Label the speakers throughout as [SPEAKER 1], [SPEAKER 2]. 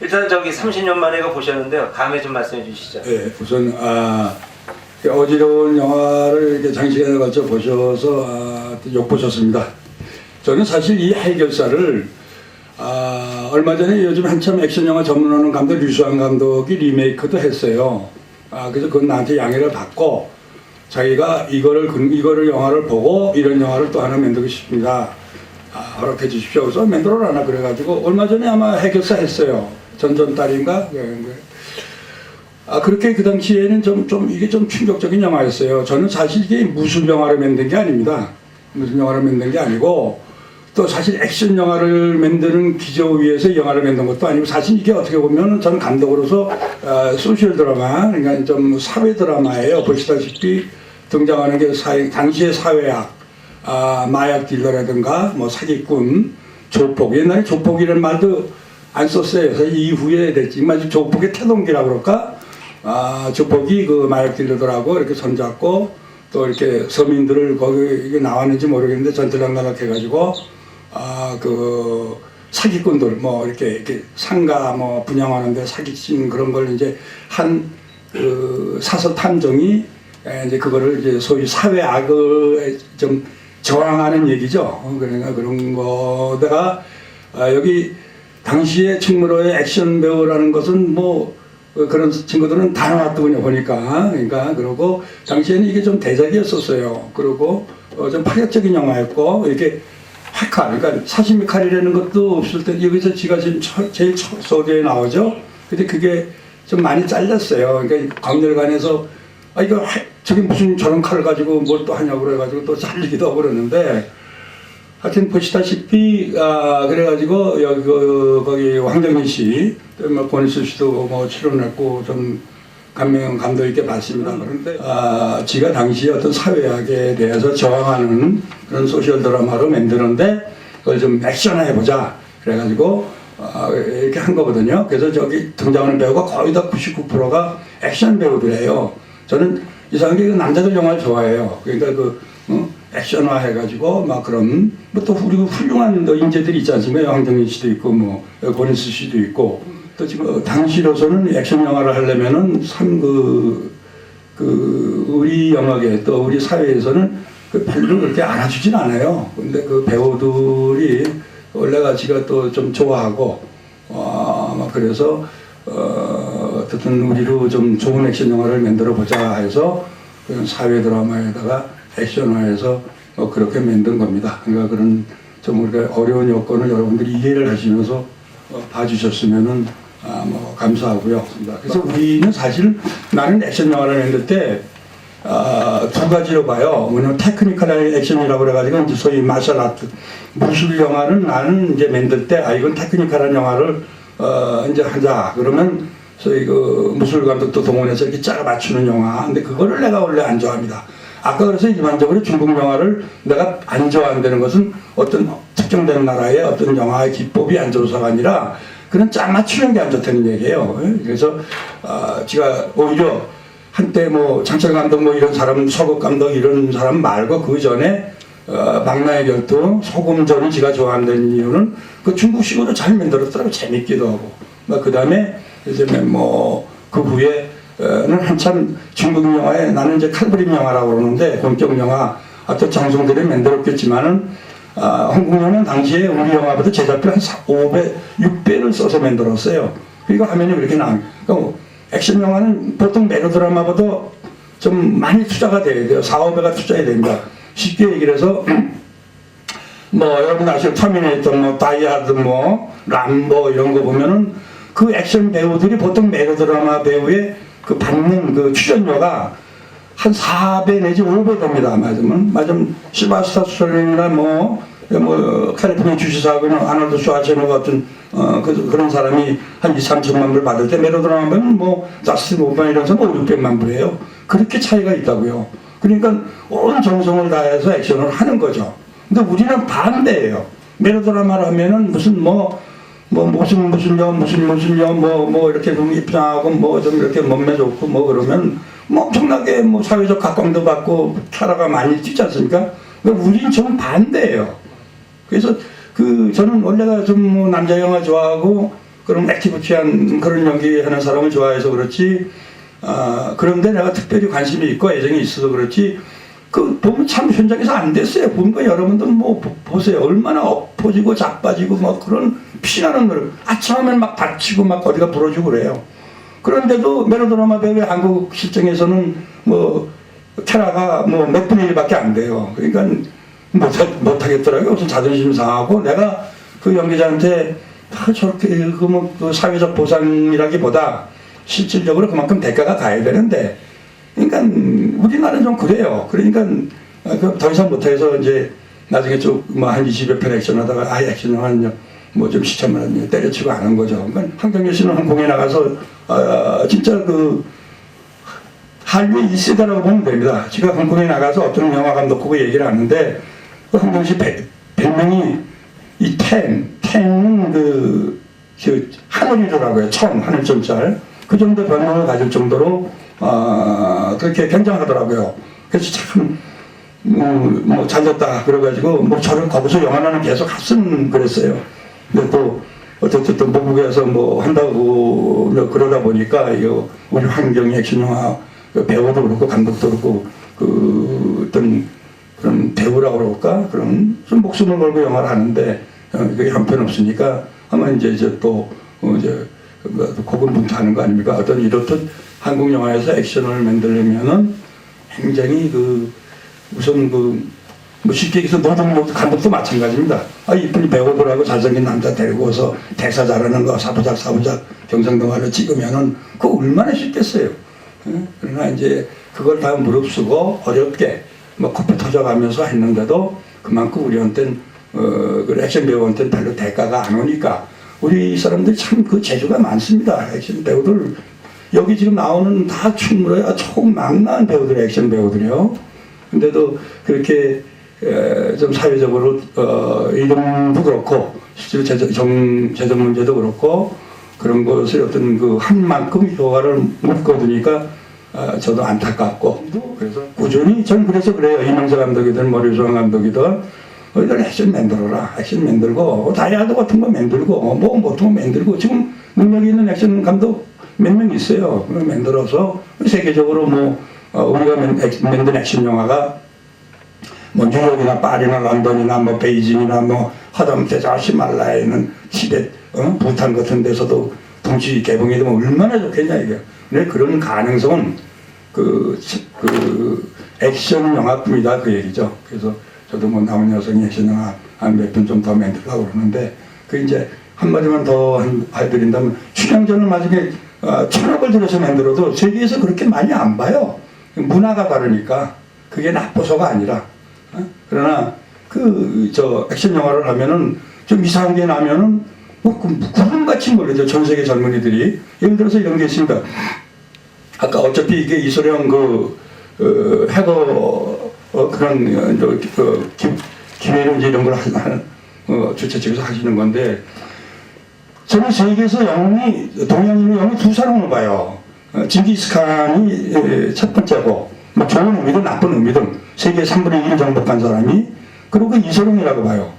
[SPEAKER 1] 일단 저기 30년 만에 이거 보셨는데요. 감에 좀 말씀해 주시죠.
[SPEAKER 2] 네, 우선 어지러운 영화를 이렇게 장시간에 걸쳐 보셔서 욕보셨습니다. 저는 사실 이 해결사를 얼마 전에 요즘 한참 액션 영화 전문하는 감독 류수환 감독이 리메이크도 했어요. 그래서 그건 나한테 양해를 받고 자기가 이거를 영화를 보고 이런 영화를 또 하나 만들고 싶습니다. 허락해 주십시오. 그래서 만들어라나 그래가지고 얼마 전에 아마 해결사 했어요. 전전달인가? 그렇게 그 당시에는 이게 좀 충격적인 영화였어요. 저는 사실 이게 무술 영화를 만든 게 아닙니다. 무술 영화를 만든 게 아니고 또 사실 액션 영화를 만드는 기조 위에서 영화를 만든 것도 아니고 사실 이게 어떻게 보면 저는 감독으로서 소셜 드라마, 그러니까 좀 사회 드라마예요. 보시다시피 등장하는 게 당시의 사회학, 마약 딜러라든가 뭐 사기꾼, 조폭. 옛날에 조폭이라는 말도 안 썼어요. 그래서 이후에 됐지만 조폭의 태동기라고 그럴까? 조폭이 그 마약 딜러들하고 이렇게 손잡고 또 이렇게 서민들을 거기 이게 나왔는지 모르겠는데 전투장난을 해가지고 그 사기꾼들 뭐 이렇게 상가 뭐 분양하는데 사기친 그런 걸 이제 한 그 사서 탐정이 이제 그거를 이제 소위 사회악을 좀 저항하는 얘기죠. 그러니까 그런 거다가 여기 당시에 충무로의 액션 배우라는 것은 뭐 그런 친구들은 다 나왔더군요 보니까. 그러니까 그러고 당시에는 이게 좀 대작이었었어요. 그리고 좀 파격적인 영화였고 이렇게 칼, 그러니까 사시미 칼이라는 것도 없을 때 여기서 지가 지금 제일 소재에 나오죠. 근데 그게 좀 많이 잘렸어요. 그러니까 광렬관에서 이거 저게 무슨 저런 칼을 가지고 뭘 또 하냐고 그래가지고 또 잘리기도 하고 그러는데 하여튼 보시다시피 그래가지고 여기 거기 황정민 씨, 뭐 권일수 씨도 뭐 출연했고 좀 감동 있게 봤습니다. 그런데 지가 당시에 어떤 사회학에 대해서 저항하는 그런 소셜 드라마로 만드는데 그걸 좀 액션화해보자 그래가지고 이렇게 한 거거든요. 그래서 저기 등장하는 배우가 거의 다 99%가 액션 배우들이에요. 저는 이상하게 남자들 영화를 좋아해요. 그러니까 액션화 해가지고 막 그런 뭐 또 우리 훌륭한 인재들이 있지 않습니까? 황정민 씨도 있고 뭐 권인수 씨도 있고 또 지금 당시로서는 액션 영화를 하려면은 참 우리 영화계 또 우리 사회에서는 별로 그렇게 알아주진 않아요. 근데 그 배우들이 원래가 지가 또 좀 좋아하고 막 그래서 어쨌든 우리로 좀 좋은 액션 영화를 만들어 보자 해서 사회 드라마에다가 액션화해서 그렇게 만든 겁니다. 그러니까 그런 좀 우리가 어려운 여건을 여러분들이 이해를 하시면서 봐주셨으면은 뭐 감사하고요. 그래서 우리는 사실 나는 액션 영화를 만들 때 두 가지로 봐요. 뭐냐면 테크니컬한 액션이라고 그래가지고 이제 소위 마셜 아트 무술 영화는 나는 이제 만들 때 이건 테크니컬한 영화를 이제 하자 그러면 소위 그 무술 감독도 동원해서 이렇게 짜 맞추는 영화. 근데 그거를 내가 원래 안 좋아합니다. 아까 그래서 일반적으로 중국 영화를 내가 안 좋아한다는 것은 어떤 특정된 나라의 어떤 영화의 기법이 안 좋아서가 아니라 그런 짜 맞추는 게 안 좋다는 얘기예요. 그래서 제가 오히려 한때 뭐 장철 감독 뭐 이런 사람, 서극 감독 이런 사람 말고 그 전에 망나의 결투, 소금전을 제가 좋아한다는 이유는 그 중국식으로 잘 만들었더라고. 재밌기도 하고. 그 다음에 이제 뭐 그 후에는 한참 중국 영화에 나는 이제 칼부림 영화라고 그러는데 본격 영화 또 장성들이 만들었겠지만은 한국 영화는 당시에 우리 영화보다 제작비 한 5배, 6배를 써서 만들었어요. 그러니까 화면이 그렇게 나와요. 그러니까 액션 영화는 보통 메로드라마보다 좀 많이 투자가 돼야 돼요. 4, 5배가 투자해야 됩니다. 쉽게 얘기를 해서 뭐 여러분 아시는 터미네이터 뭐 다이하드 뭐 람보 이런 거 보면은 그 액션 배우들이 보통 메로드라마 배우의 그 받는 그 출연료가 한 4배 내지 5배 됩니다. 맞으면 실바스타 스톨린이나 뭐 캘리포니아 주지사하고는 아놀드 슈와르체네거 같은 그런 사람이 한 2, 3천만 불 받을 때 메로드라마 배우는 뭐 자스틴 오반 이런 사람 5, 600만 불이에요. 그렇게 차이가 있다고요. 그러니까 온 정성을 다해서 액션을 하는 거죠. 근데 우리는 반대예요. 메로드라마를 하면은 무슨 무슨 여 이렇게 좀 입장하고 뭐 좀 이렇게 몸매 좋고 뭐 그러면 뭐 엄청나게 뭐 사회적 각광도 받고 캐라가 많이 뛰지 않습니까? 그러니까 우리는 좀 반대예요. 그래서 저는 원래가 좀뭐 남자 영화 좋아하고 그런 액티비티한 그런 연기하는 사람을 좋아해서 그렇지, 그런데 내가 특별히 관심이 있고 애정이 있어서 그렇지, 보면 참 현장에서 안 됐어요. 보니까 여러분들 뭐 보세요. 얼마나 엎어지고 자빠지고 뭐 그런 피나는 걸 아침하면 막 다치고 막 어디가 부러지고 그래요. 그런데도 멜로드라마 배우의 한국 실정에서는 뭐 캐라가 뭐 몇 분의 1밖에 안 돼요. 그러니까 못하겠더라고요. 무슨 자존심 상하고 내가 그 연기자한테 저렇게 그 사회적 보상이라기보다 실질적으로 그만큼 대가가 가야 되는데, 그러니까 우리나라는 좀 그래요. 그러니까 더 이상 못해서 이제 나중에 좀한 20여 편 액션하다가 액션 영화는 뭐 좀 시참을 때려치고 안 한 거죠. 그러니까 황정열 씨는 홍콩에 나가서 진짜 한류의 1세대라고 보면 됩니다. 제가 홍콩에 나가서 어떤 영화 감독하고 얘기를 하는데 황정열 씨 별명이 이 탱은 하늘이라고 해요. 하늘점짤. 그 정도 별명을 가질 정도로 그렇게 굉장하더라고요. 그래서 참 뭐 잘됐다 그래가지고 뭐 저를 거기서 영화관은 계속 갔으면 그랬어요. 근데 또 어쨌든 또 모국에서 뭐 한다고 그러다 보니까 이거 우리 환경의 액션 영화 배우도 그렇고 감독도 그렇고 어떤 그런 배우라고 그럴까 그런 좀 목숨을 걸고 영화를 하는데 그게 형편없으니까 아마 이제 또 이제 고군분투하는 거 아닙니까? 어떤 이렇듯 한국 영화에서 액션을 만들려면은 굉장히 우선 뭐 쉽게 얘기해서 노동 감독도 마찬가지입니다. 이쁜 배우들하고 잘생긴 남자 데리고 와서 대사 잘하는 거 사부작 경상동화를 찍으면은 그거 얼마나 쉽겠어요. 그러나 이제 그걸 다 무릅쓰고 어렵게 뭐 코피 터져가면서 했는데도 그만큼 우리한테는 그 액션 배우한테는 별로 대가가 안 오니까 우리 사람들이 참 그 재주가 많습니다. 액션 배우들 여기 지금 나오는 다 충무로야 총망라한 배우들, 액션 배우들이요. 근데도 그렇게 좀 사회적으로 이름도 그렇고 실제로 재정 문제도 그렇고 그런 것을 어떤 한 만큼 효과를 못 거두니까 저도 안타깝고 그래서 꾸준히 전 그래서 그래요. 이명세 감독이든 머리소환 감독이든 너희들 액션 만들어라. 액션 만들고 다이아드 같은 거 만들고 뭐 보통 만들고 지금 능력이 있는 액션 감독 몇 명 있어요. 만들어서 세계적으로 뭐 우리가 만든 액션 영화가 뭐 뉴욕이나 파리나 런던이나 뭐 베이징이나 뭐 하다못해 저 히말라야에는 티벳, 부탄 같은 데서도 동시 개봉이 되면 얼마나 좋겠냐 이게. 근데 그런 가능성은 액션 영화뿐이다 그 얘기죠. 그래서 저도 뭐 남은 여성이 액션 영화 한 몇 편 좀 더 만들려고 그러는데 이제 한마디만 더 해드린다면 춘향전을 나중에 1,000억을 들여서 만들어도 세계에서 그렇게 많이 안 봐요. 문화가 다르니까 그게 나쁘서가 아니라 그러나 액션 영화를 하면은 좀 이상한 게 나면은 뭐 구름같이 몰려죠. 전 세계 젊은이들이. 예를 들어서 이런 게 있습니다. 아까 어차피 이게 이소룡 해거 그런 기회로 이제 이런 걸 하는 주최 측에서 하시는 건데 저는 세계에서 동양인의 영웅이 두 사람을 봐요. 징기스칸이 첫 번째고 뭐 좋은 의미든 나쁜 의미든 세계 3분의 1을 정복한 사람이 그리고 이소룡이라고 봐요.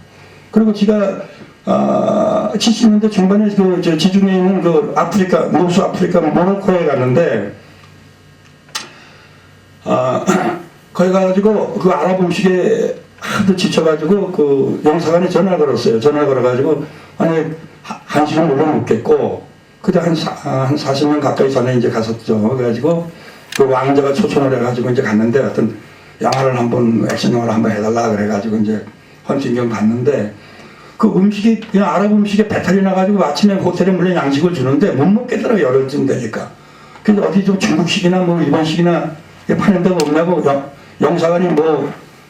[SPEAKER 2] 그리고 제가 70년대 중반에 지중해 있는 아프리카 노스 아프리카 모로코에 갔는데 거기 가가지고 아랍 음식에 하도 지쳐가지고 영사관에 전화를 걸었어요. 전화를 걸어가지고 아니 한식은 물론 먹겠고 그때 한 40년 가까이 전에 이제 갔었죠. 그래가지고 왕자가 초청을 해가지고 이제 갔는데 어떤 영화를 액션 영화를 한번 해달라 그래가지고 이제 헌팅경 갔는데 음식이 그냥 아랍 음식에 배탈이 나가지고 아침에 호텔에 물론 양식을 주는데 못 먹겠더라고요. 열흘쯤 되니까. 그래서 어디 좀 중국식이나 뭐 일본식이나 파는 데가 없냐고 영사관이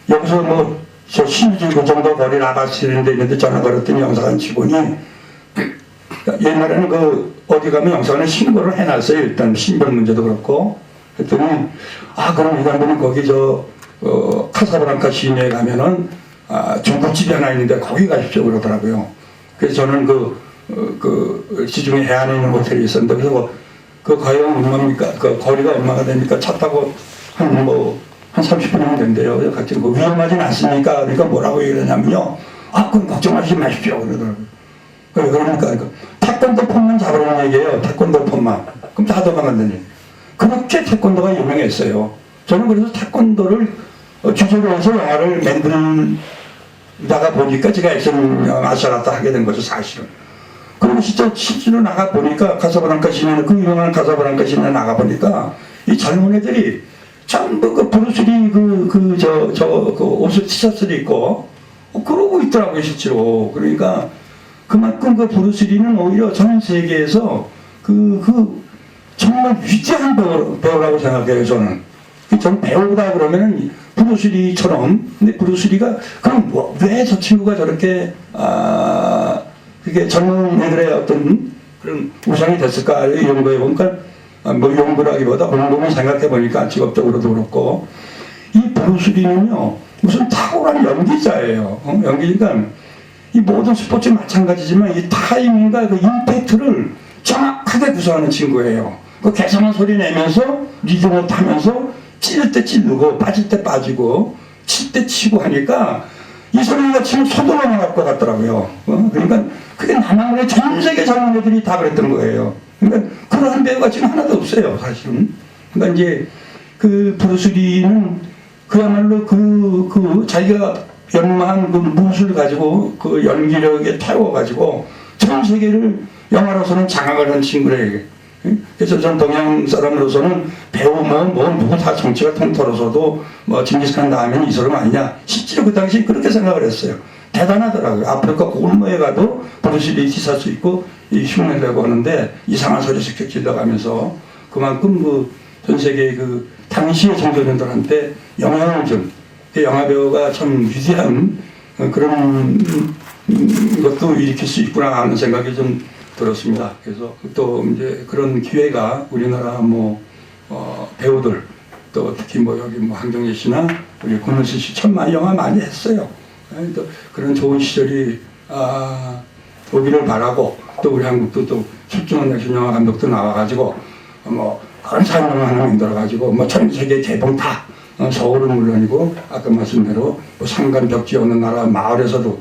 [SPEAKER 2] 여기서 저 신주고 그 정도 거리 아바스라는 데 있는데 전화 걸었더니 영사관 직원이 옛날에는 어디 가면 영사관에 신고를 해놨어요. 일단 신변 문제도 그렇고 했더니 그럼 이 감독님 거기 카사브랑카 시내에 가면은 중국집이 하나 있는데 거기 가십시오 그러더라고요. 그래서 저는 지중해 해안에 있는 호텔이 있었는데 그래서 거리가 얼마입니까? 거리가 얼마가 됩니까? 차 타고 한 30분이면 된대요. 같이 위험하진 않습니까? 그러니까 뭐라고 얘기를 하냐면요. 그럼 걱정하지 마십시오 그러더라고요. 그러니까 태권도 폼만 잡으라는 얘기예요. 태권도 폼만. 그럼 다 도망간다니. 그렇게 태권도가 유명했어요. 저는 그래서 태권도를 주제로 해서 영화를 만들다가 보니까 제가 액션 영화 아시아나타 하게 된 거죠, 사실은. 그리고 진짜 실제로 나가 보니까 카사브랑카 시내는 그 유명한 카사브랑카 시내 나가 보니까 이 젊은 애들이 전부 그 브루스리 그 옷을 티셔츠를 입고 그러고 있더라고요, 실제로. 그러니까 그만큼 그 브루스리는 오히려 전 세계에서 정말 위대한 배우라고 생각해요, 저는. 저는 배우다 그러면은 브루스리처럼. 근데 브루스리가 그럼 왜 저 친구가 저렇게 그게 젊은 애들의 어떤 그런 우상이 됐을까 연구해 보니까 뭐 연구라기보다 곰곰이 생각해 보니까 직업적으로도 그렇고 이 브루스리는요 무슨 탁월한 연기자예요. 연기니까 이 모든 스포츠 마찬가지지만 이 타이밍과 그 임팩트를 정확하게 구사하는 친구예요. 그 개성한 소리 내면서 리듬을 타면서 찌를 때 찌르고 빠질 때 빠지고 칠 때 치고 하니까 이 소리가 치면 소동이 나갈 것 같더라고요. 그러니까 그게 남한의 전 세계 젊은 애들이 다 그랬던 거예요. 그러니까 그러한 배우가 지금 하나도 없어요, 사실은. 그러니까 이제 그 브루스리는 그야말로 자기가 연마한 그 무술 가지고 그 연기력에 태워가지고 전 세계를 영화로서는 장악을 한 친구래요. 그래서 전 동양 사람으로서는 배우 누구 다 정치가 통틀어서도 징기스칸 다음에는 이 사람 아니냐. 실제로 그 당시 그렇게 생각을 했어요. 대단하더라고요. 아프리카 골모에 가도 브루스리 티셔츠 입고 흉내를 내고 하는데 이상한 소리 슥슥 질러가면서 그만큼 전 세계 당시의 청소년들한테 영향을 준 그 영화배우가 참 위대한 그런 것도 일으킬 수 있구나 하는 생각이 좀 들었습니다. 그래서 또 이제 그런 기회가 우리나라 배우들 또 특히 여기 한경재 씨나 우리 권은실 씨 참 많이 영화 많이 했어요. 또 그런 좋은 시절이 오기를 바라고 또 우리 한국도 또 출중한 액션 영화 감독도 나와가지고 그런 사람을 하나 만들어가지고 전 세계 개봉 다 서울은 물론이고 아까 말씀대로 산간 벽지 없는 나라 마을에서도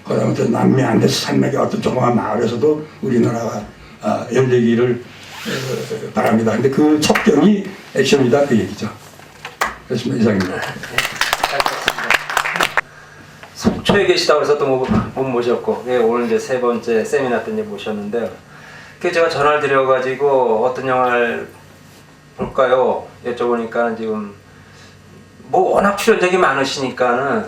[SPEAKER 2] 그다음에 남미 안데스 산맥의 어떤 조그만 마을에서도 우리나라가 열리기를 바랍니다. 근데 그 첩경이 액션이다 그 얘기죠. 그렇습니다. 이상입니다.
[SPEAKER 1] 속초에 계시다고 해서 또 못 모셨고 오늘 이제 세 번째 세미나 때 모셨는데요. 그 제가 전화를 드려가지고 어떤 영화를 볼까요? 여쭤보니까 지금 워낙 출연작이 많으시니까는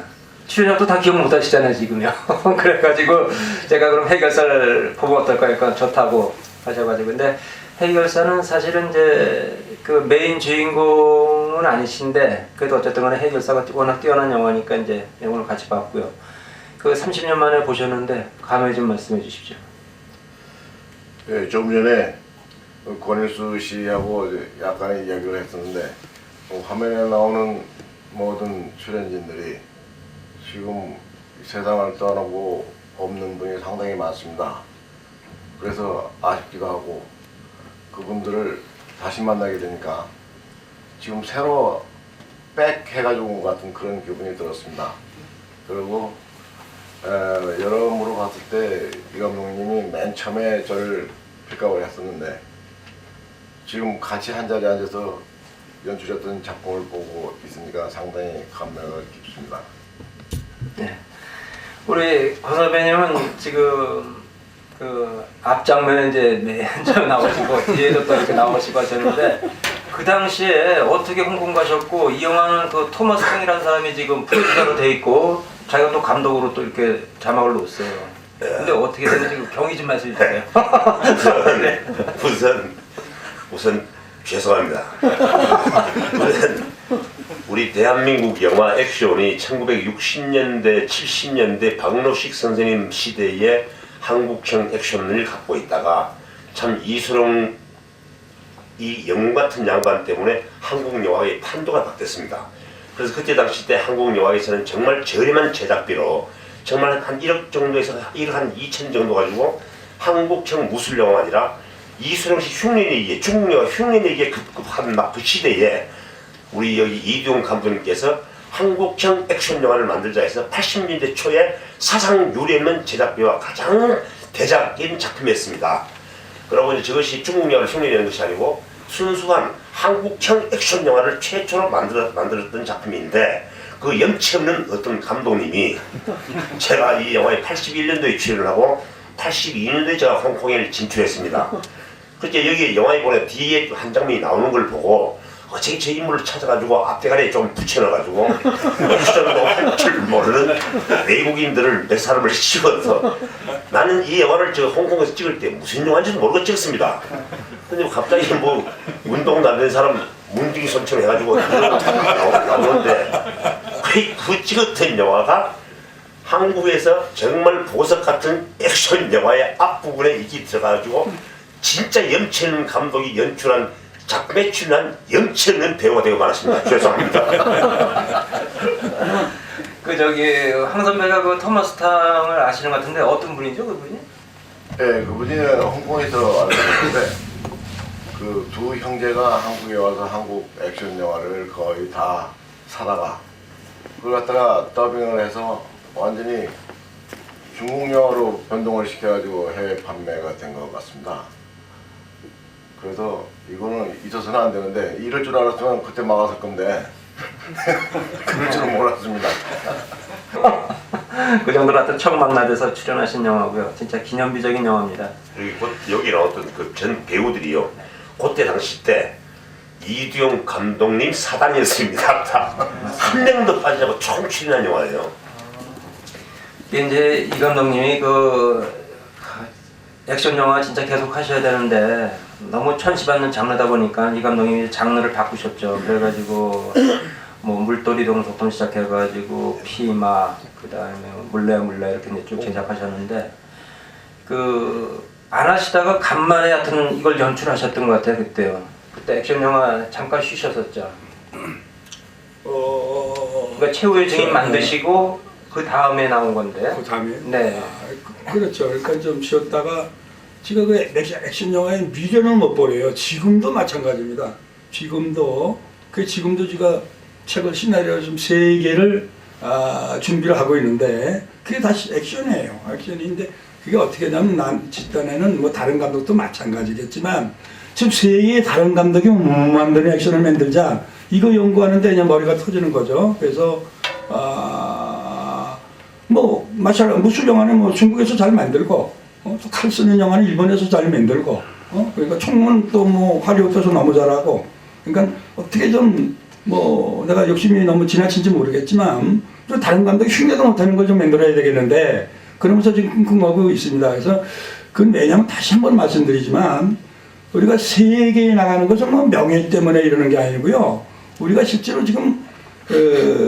[SPEAKER 1] 출연작도 다 기억 못 하시잖아요 지금요. 그래가지고 제가 그럼 해결사를 보면 어떨까 하니까 좋다고 하셔가지고 근데 해결사는 사실은 이제 그 메인 주인공은 아니신데 그래도 어쨌든 간에 해결사가 워낙 뛰어난 영화니까 이제 오늘 같이 봤고요. 그 30년 만에 보셨는데 감회 좀 말씀해 주십시오.
[SPEAKER 3] 네, 좀 전에 권일수 씨하고 약간의 이야기를 했었는데 화면에 나오는 모든 출연진들이 지금 세상을 떠나고 없는 분이 상당히 많습니다. 그래서 아쉽기도 하고 그분들을 다시 만나게 되니까 지금 새로 백 해가지고 온 것 같은 그런 기분이 들었습니다. 그리고 여러모로 봤을 때 이 감독님이 맨 처음에 저를 픽업을 했었는데 지금 같이 한 자리에 앉아서 연출했던 작품을 보고 있으니까 상당히 감명을 깊습니다.
[SPEAKER 1] 네. 우리 권 선배님은 지금 그 앞장면에 이제 맨 처음 나오시고 뒤에도 또 이렇게 나오시고 하셨는데 그 당시에 어떻게 홍콩 가셨고 이 영화는 그 토마스 팽이라는 사람이 지금 프로듀서로 돼 있고 자기가 또 감독으로 또 이렇게 자막을 놓았어요. 근데 어떻게 됐는지 경위 좀 말씀해 주세요. 네.
[SPEAKER 4] 우선 죄송합니다. 우리 대한민국 영화 액션이 1960년대, 70년대 박노식 선생님 시대의 한국형 액션을 갖고 있다가 참 이수롱 이 영웅 같은 양반 때문에 한국 영화의 판도가 바뀌었습니다. 그래서 그때 당시 때 한국 영화에서는 정말 저렴한 제작비로 정말 한 1억 정도에서 1억 한 2천 정도 가지고 한국형 무술 영화가 아니라 이수롱 씨 흉내내기에 중국 영화 흉내내기에 급급한 막 그 시대에 우리 여기 이두용 감독님께서 한국형 액션 영화를 만들자 해서 80년대 초에 사상 유례 없는 제작비와 가장 대작인 작품이었습니다. 그러고 이제 저것이 중국 영화를 흉내내는 것이 아니고 순수한 한국형 액션 영화를 최초로 만들었던 작품인데 그 염치 없는 어떤 감독님이 제가 이 영화에 81년도에 출연을 하고 82년도에 제가 홍콩에 진출했습니다. 그때 여기 영화에 보면 뒤에 한 장면이 나오는 걸 보고 어차피 저 인물을 찾아가지고 앞대가리에 좀 붙여넣어가지고 추정도 할 줄 모르는 외국인들을 몇 사람을 씌워서 나는 이 영화를 저 홍콩에서 찍을 때 무슨 영화인지도 모르고 찍었습니다. 근데 갑자기 뭐 운동 안 된 사람 문둥이 손처럼 해가지고 나오는데 그 찍었던 영화가 한국에서 정말 보석 같은 액션 영화의 앞부분에 이게 들어가가지고 진짜 염치 없는 감독이 연출한 작품에 출연한 염치 없는 배우가 되고 말았습니다. 죄송합니다.
[SPEAKER 1] 그 저기 황 선배가 그 토마스 탕을 아시는 것 같은데 어떤 분이죠, 그분이?
[SPEAKER 3] 네, 그분이 홍콩에서 알고 있는데 그 두 형제가 한국에 와서 한국 액션 영화를 거의 다 사다가 그걸 갖다가 더빙을 해서 완전히 중국 영화로 변동을 시켜가지고 해외 판매가 된 것 같습니다. 그래서 이거는 있어서는 안 되는데 이럴 줄 알았으면 그때 막았을 건데 그럴 줄은 몰랐습니다.
[SPEAKER 1] 그 정도로 하여튼 청망라돼서 출연하신 영화고요. 진짜 기념비적인 영화입니다.
[SPEAKER 4] 여기 나왔던 그 전 배우들이요. 그때 당시 때 이두용 감독님 사단이었습니다. 한 명도 빠지지 않고 총 출연한 영화예요.
[SPEAKER 1] 이게 이제 이 감독님이 그 액션 영화 진짜 계속 하셔야 되는데 너무 천시받는 장르다 보니까 이 감독님이 장르를 바꾸셨죠. 그래가지고 뭐 물돌이 동소품 시작해가지고 피마 그 다음에 물레 이렇게 이제 쭉 제작하셨는데 그 안 하시다가 간만에 하여튼 이걸 연출하셨던 것 같아요. 그때요. 그때 액션 영화 잠깐 쉬셨었죠. 그러니까 최후의 증인 만드시고 그 다음에 나온 건데.
[SPEAKER 2] 그 다음에
[SPEAKER 1] 네.
[SPEAKER 2] 그렇죠. 그러니까 좀 쉬었다가 지금 그 액션 영화의 미련을 못 버려요. 지금도 마찬가지입니다. 지금도 제가 책을 시나리오 좀 3개를 준비를 하고 있는데 그게 다 액션이에요. 액션인데 그게 어떻게 되냐면 난 집단에는 뭐 다른 감독도 마찬가지겠지만 지금 3개의 다른 감독이 못 만드는 액션을 만들자 이거 연구하는데 그냥 머리가 터지는 거죠. 그래서 뭐 무술 영화는 뭐 중국에서 잘 만들고 또 칼 쓰는 영화는 일본에서 잘 만들고 그러니까 총은 또 뭐 할리우드에서 너무 잘하고 그러니까 어떻게 좀 뭐 내가 욕심이 너무 지나친지 모르겠지만 또 다른 감독이 흉내도 못하는 걸 좀 만들어야 되겠는데 그러면서 지금 끙끙하고 있습니다. 그래서 그건 왜냐면 다시 한번 말씀드리지만 우리가 세계에 나가는 것은 뭐 명예 때문에 이러는 게 아니고요. 우리가 실제로 지금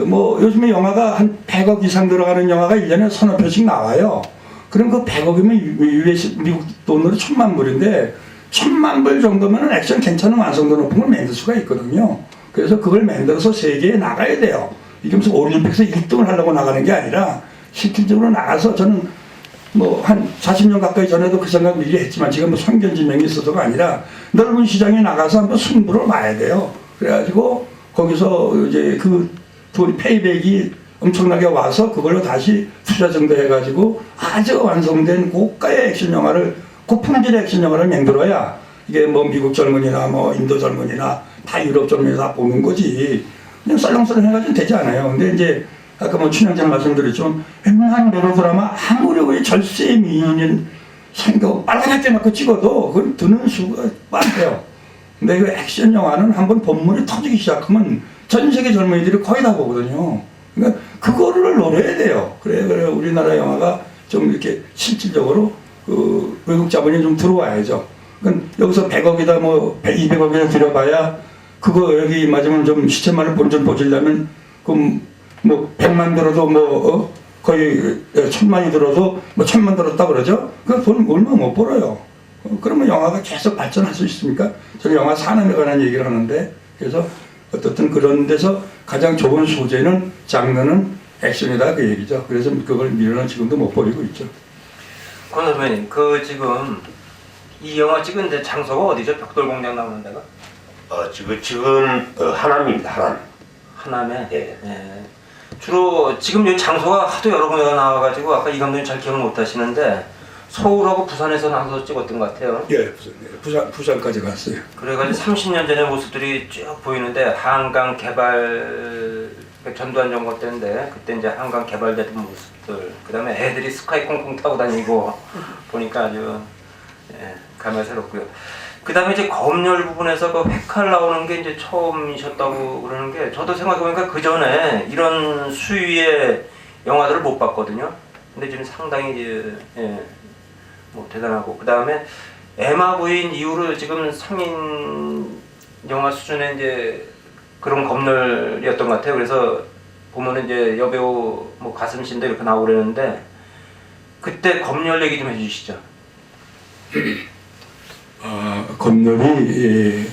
[SPEAKER 2] 뭐 요즘에 영화가 한 100억 이상 들어가는 영화가 1년에 서너 편씩 나와요. 그럼 그 100억이면 미국 돈으로 1000만 불인데 1000만 불 정도면 액션 괜찮은 완성도 높은 걸 만들 수가 있거든요. 그래서 그걸 만들어서 세계에 나가야 돼요. 이게 무슨 올림픽에서 1등을 하려고 나가는 게 아니라 실질적으로 나가서 저는 뭐 한 40년 가까이 전에도 그 생각 미리 했지만 지금 뭐 선견지명이 있어서가 아니라 넓은 시장에 나가서 한번 승부를 봐야 돼요. 그래가지고 거기서 이제 그 돈 페이백이 엄청나게 와서 그걸로 다시 투자 정도 해가지고 아주 완성된 고가의 액션 영화를 고품질의 액션 영화를 만들어야 이게 뭐 미국 젊은이나 뭐 인도 젊은이나 다 유럽 젊은이 다 보는 거지 그냥 썰렁썰렁 해가지고 되지 않아요. 근데 이제 아까 뭐 춘향장 말씀드렸지만 웬만한 메로드라마 아무리 우리 절세 미인인 생각 빨갛게 맞고 찍어도 그걸 드는 수가 많대요. 근데 그 액션 영화는 한번 본문이 터지기 시작하면 전 세계 젊은이들이 거의 다 보거든요. 그러니까 그거를 노려야 돼요. 그래 우리나라 영화가 좀 이렇게 실질적으로 그 외국 자본이 좀 들어와야죠. 그러니까 여기서 100억이다 뭐 200억이다 들여봐야 그거 여기 맞으면 좀 시체만을 본전 보시려면 그럼 뭐 100만 들어도 뭐 거의 1000만이 들어도 뭐 1000만 들었다 그러죠. 그 돈 얼마 못 벌어요. 그러면 영화가 계속 발전할 수 있습니까? 저는 영화 산업에 관한 얘기를 하는데 그래서 어떻든 그런 데서 가장 좋은 소재는 장르는 액션이다 그 얘기죠. 그래서 그걸 미련은 지금도 못 버리고 있죠.
[SPEAKER 1] 권 선배님, 그 지금 이 영화 찍은데 장소가 어디죠? 벽돌공장 나오는 데가?
[SPEAKER 4] 지금 하남입니다.
[SPEAKER 1] 하남에.
[SPEAKER 4] 예.
[SPEAKER 1] 예. 주로 지금 이 장소가 하도 여러 군데가 나와가지고 아까 이 감독님 잘 기억 못 하시는데 서울하고 부산에서 나와서 찍었던 것 같아요.
[SPEAKER 2] 예, 부산까지 갔어요.
[SPEAKER 1] 그래가지고 30년 전의 모습들이 쭉 보이는데 한강 개발 전두환 정권 때인데 그때 이제 한강 개발되던 모습들, 그다음에 애들이 스카이 콩콩 타고 다니고 보니까 아주 감회가 새롭고요. 그다음에 이제 검열 부분에서 그 회칼 나오는 게 이제 처음이셨다고 그러는 게 저도 생각해보니까 그 전에 이런 수위의 영화들을 못 봤거든요. 근데 지금 상당히 이제 뭐 대단하고, 그다음에 에마 부인 이후로 지금 성인 영화 수준의 이제 그런 검열이었던 것 같아요. 그래서 보면은 이제 여배우 뭐 가슴신도 이렇게 나오고 그러는데 그때 검열 얘기 좀 해주시죠.
[SPEAKER 2] 검열이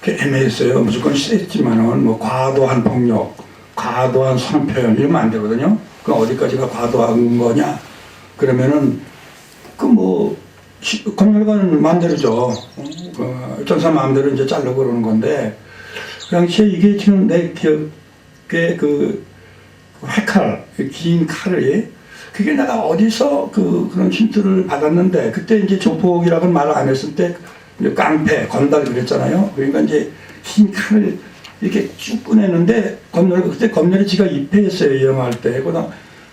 [SPEAKER 2] 애매했어요. 무조건 셌지만은 뭐 과도한 폭력, 과도한 성표현 이러면 안 되거든요. 그 어디까지가 과도한 거냐? 그러면은 그 뭐 검열관 마음대로죠. 전사 마음대로 이제 자르고 그러는 건데 그 당시에 이게 지금 내 기억에 그 회칼, 긴 칼이 그게 내가 어디서 그런 힌트를 받았는데 그때 이제 조폭이라고는 말 안 했을 때 깡패, 건달 그랬잖아요. 그러니까 이제 긴 칼을 이렇게 쭉 꺼내는데 그때 검열이 지가 입회했어요. 이 영화 할 때.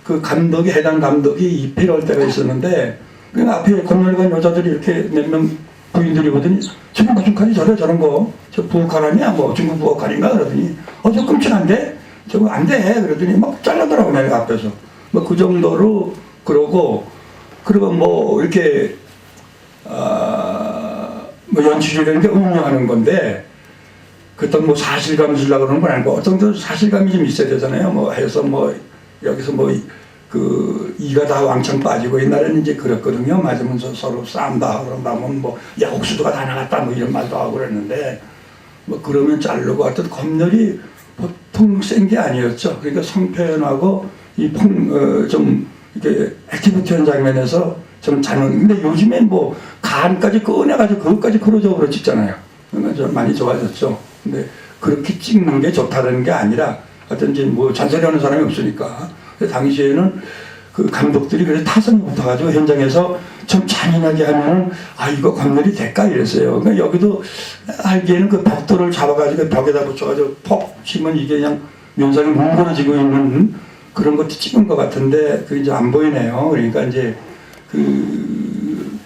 [SPEAKER 2] 그 감독이, 해당 감독이 입회를 할 때가 있었는데 그 앞에 검열관 여자들이 이렇게 몇 명 부인들이 보더니 저게 무슨 칼이 저런 거? 저 부엌칼 아니야? 뭐 중국 부엌칼인가? 그러더니 저 끔찍한데? 저거 안 돼. 그러더니 막 잘라더라고 내가 앞에서. 뭐 그 정도로 그러고 그리고 뭐 이렇게 뭐 연출이라는 게 음흉하는 건데 그것도 뭐 사실감 주려고 그러는 건 아니고 어떤 정도 사실감이 좀 있어야 되잖아요. 뭐 해서 뭐 여기서 뭐 그 이가 다 왕창 빠지고 옛날에는 이제 그랬거든요. 맞으면서 서로 싸움다 그런 다음은 뭐 야 옥수수가 다 나갔다 뭐 이런 말도 하고 그랬는데 뭐 그러면 자르고 하여튼 검열이 보통 센 게 아니었죠. 그러니까 성표현하고 좀 이렇게 액티비티한 장면에서 좀 자는. 근데 요즘엔 뭐 간까지 꺼내가지고 그것까지 크로즈업으로 찍잖아요. 그러니까 좀 많이 좋아졌죠. 근데 그렇게 찍는 게 좋다는 게 아니라 어떤지 뭐 잔소리하는 사람이 없으니까. 당시에는 그 감독들이 그래서 타선이 붙어가지고 현장에서 좀 잔인하게 하면은 이거 검열이 될까 이랬어요. 그러니까 여기도 알기에는 그 벽돌을 잡아가지고 벽에다 붙여가지고 퍽 치면 이게 그냥 면상이 뭉그러지고 있는 그런 것도 찍은 것 같은데 그게 이제 안 보이네요. 그러니까 이제 그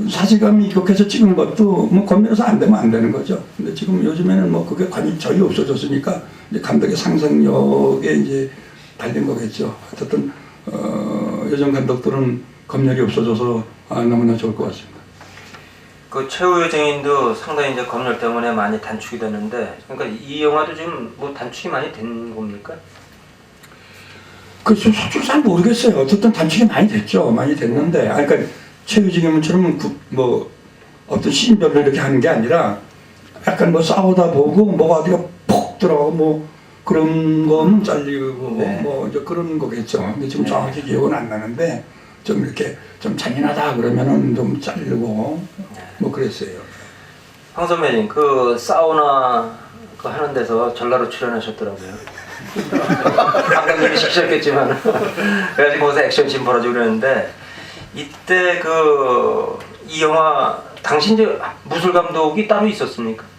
[SPEAKER 2] 사실감이 이렇게 해서 찍은 것도 뭐 검열해서 안 되면 안 되는 거죠. 근데 지금 요즘에는 뭐 그게 관이 전혀 없어졌으니까 이제 감독의 상상력에 이제 달린 거겠죠. 어쨌든 요즘 감독들은 검열이 없어져서 너무나 좋을 것 같습니다.
[SPEAKER 1] 그 최후의 증인도 상당히 이제 검열 때문에 많이 단축이 되는데, 그러니까 이 영화도 지금 뭐 단축이 많이 된 겁니까?
[SPEAKER 2] 그 솔직히 잘 모르겠어요. 어쨌든 단축이 많이 됐죠. 많이 됐는데, 그러니까 최후의 증인처럼 뭐 어떤 시인별로 이렇게 하는 게 아니라 약간 뭐 싸우다 보고 뭐가 어디가 폭 들어가고 뭐 그런 거는 잘리고
[SPEAKER 1] 네.
[SPEAKER 2] 뭐 이제 그런 거겠죠. 근데 지금 정확히 기억은 안 나는데 좀 이렇게 좀 잔인하다 그러면은 좀 잘리고 뭐 그랬어요.
[SPEAKER 1] 황 선배님 그 사우나 그 하는 데서 전라로 출연하셨더라고요. 감독님이 시키셨겠지만 그래가지고 거기서 액션씬 벌어지고 그랬는데 이때 이 영화 당시 이제 무술 감독이 따로 있었습니까?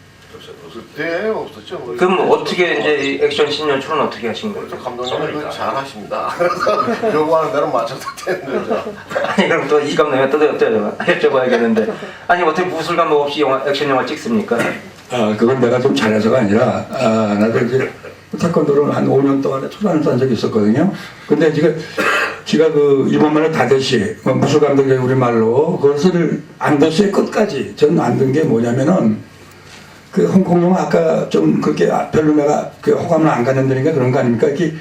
[SPEAKER 3] 그때 없었죠.
[SPEAKER 1] 그럼 어떻게 이제 액션씬 연출은 어떻게 하신 거죠?
[SPEAKER 3] 감독님은 잘 하십니다. 그래서 요구하는 대로 맞춰서 되는 거죠.
[SPEAKER 1] 아니 그럼 또 이 감독님한테 또 여쭤봐야겠는데 아니 어떻게 무술 감독 없이 액션 영화 찍습니까?
[SPEAKER 2] 그건 내가 좀 잘해서가 아니라 나도 이제 태권도를 한 5년 동안에 초단을 한 적이 있었거든요. 근데 지가 그 일본말로 다대시 무술 감독의 우리말로 그것을 안더스의 끝까지 전 안 든 게 뭐냐면은 그 홍콩 영화 아까 좀 그렇게 별로 내가 그 호감을 안 갖는다니까 그런 거 아닙니까? 이렇게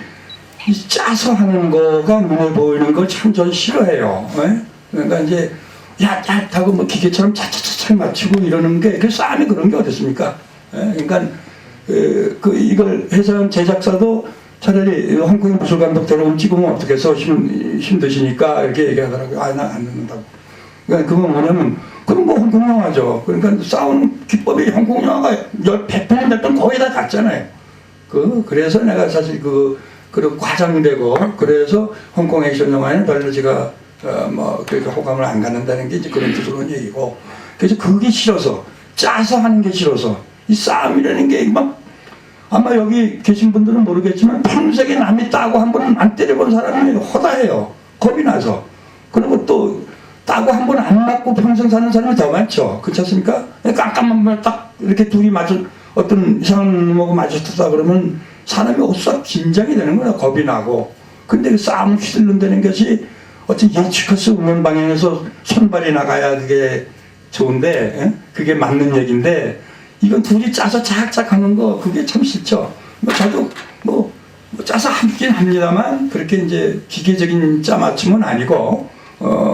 [SPEAKER 2] 짜서 하는 거가 눈에 보이는 걸 참 전 싫어해요. 네? 그러니까 이제 야 하고 뭐 기계처럼 차차차차 맞추고 이러는 게 그 싸움이 그런 게 어딨습니까? 네? 그러니까 이걸 해서 제작사도 차라리 홍콩 무술 감독 데려오면 찍으면 어떻겠어 힘드시니까 이렇게 얘기하더라고요. 나 안 듣는다고. 그러니까 그건 뭐냐면 그럼 뭐 홍콩 영화죠. 그러니까 싸우는 기법이 홍콩 영화가 100편 됐던 거의 다 같잖아요. 그래서 내가 사실 그리고 과장되고 그래서 홍콩 액션 영화에는 별로 제가 그렇게 호감을 안 갖는다는 게 이제 그런 뜻으로 얘기고 그래서 그게 싫어서 짜서 하는 게 싫어서 이 싸움이라는 게 막 아마 여기 계신 분들은 모르겠지만 평생에 남이 따고 한 번은 안 때려본 사람이 허다해요. 겁이 나서. 그리고 또 따고 한 번 안 맞고 평생 사는 사람이 더 많죠. 그렇지 않습니까? 깜깜한 딱 이렇게 둘이 어떤 이상한 놈하고 마주쳤다 그러면 사람이 오싹 긴장이 되는 거야. 겁이 나고. 근데 그 싸움을 휘둘른다는 것이 어떤 예측할 없는 방향에서 손발이 나가야 그게 좋은데 그게 맞는 얘기인데 이건 둘이 짜서 착착 하는 거 그게 참 싫죠. 저도 짜서 하긴 합니다만 그렇게 이제 기계적인 짜 맞춤은 아니고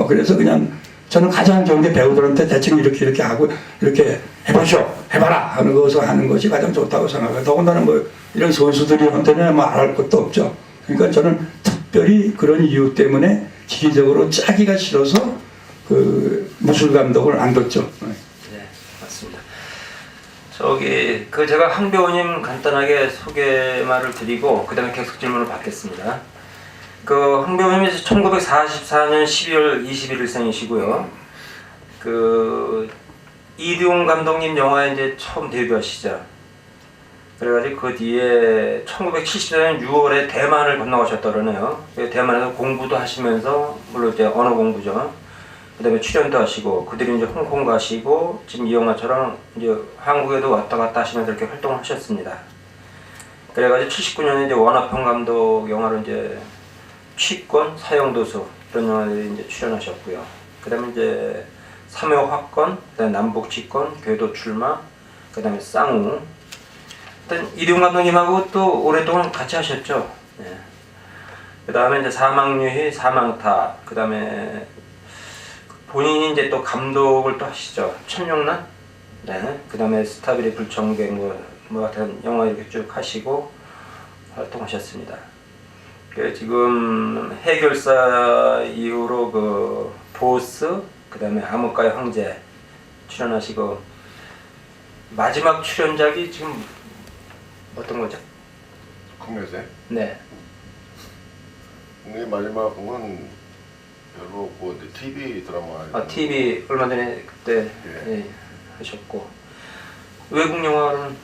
[SPEAKER 2] 그래서 그냥 저는 가장 좋은 게 배우들한테 대충 이렇게 하고 이렇게 해보쇼 해봐라 하는 것을 하는 것이 가장 좋다고 생각해요. 더군다나 이런 선수들한테는 말할 것도 없죠. 그러니까 저는 특별히 그런 이유 때문에 기계적으로 짜기가 싫어서 그 무술 감독을 안 뒀죠.
[SPEAKER 1] 네, 맞습니다. 제가 황 배우님 간단하게 소개말을 드리고 그다음에 계속 질문을 받겠습니다. 황 배우님이 1944년 12월 21일생이시고요. 이두용 감독님 영화에 이제 처음 데뷔하시죠. 그래가지고 그 뒤에 1970년 6월에 대만을 건너가셨다 그러네요. 대만에서 공부도 하시면서 물론 이제 언어 공부죠. 그다음에 출연도 하시고 그들이 이제 홍콩 가시고 지금 이 영화처럼 이제 한국에도 왔다 갔다 하시면서 이렇게 활동을 하셨습니다. 그래가지고 79년에 이제 원화평 감독 영화로 이제 취권, 사형도수 이런 영화들이 이제 출연하셨고요. 그다음에 이제 3호 화권, 그다음에 남북 취권, 궤도 출마, 그다음에 쌍우. 일단 이두용 감독님하고 또 오랫동안 같이 하셨죠. 네. 그다음에 이제 사망유희, 사망타, 그다음에 본인이 이제 또 감독을 또 하시죠. 천룡란, 네. 그다음에 스타빌의 불청객 같은 영화 이렇게 쭉 하시고 활동하셨습니다. 지금 해결사 이후로 보스, 그다음에 암흑가의 황제 출연하시고 마지막 출연작이 지금 어떤 거죠?
[SPEAKER 3] 금요새.
[SPEAKER 1] 네.
[SPEAKER 3] 근데 마지막은 별로 없고 TV 드라마.
[SPEAKER 1] TV 얼마 전에 그때 예, 하셨고 외국 영화는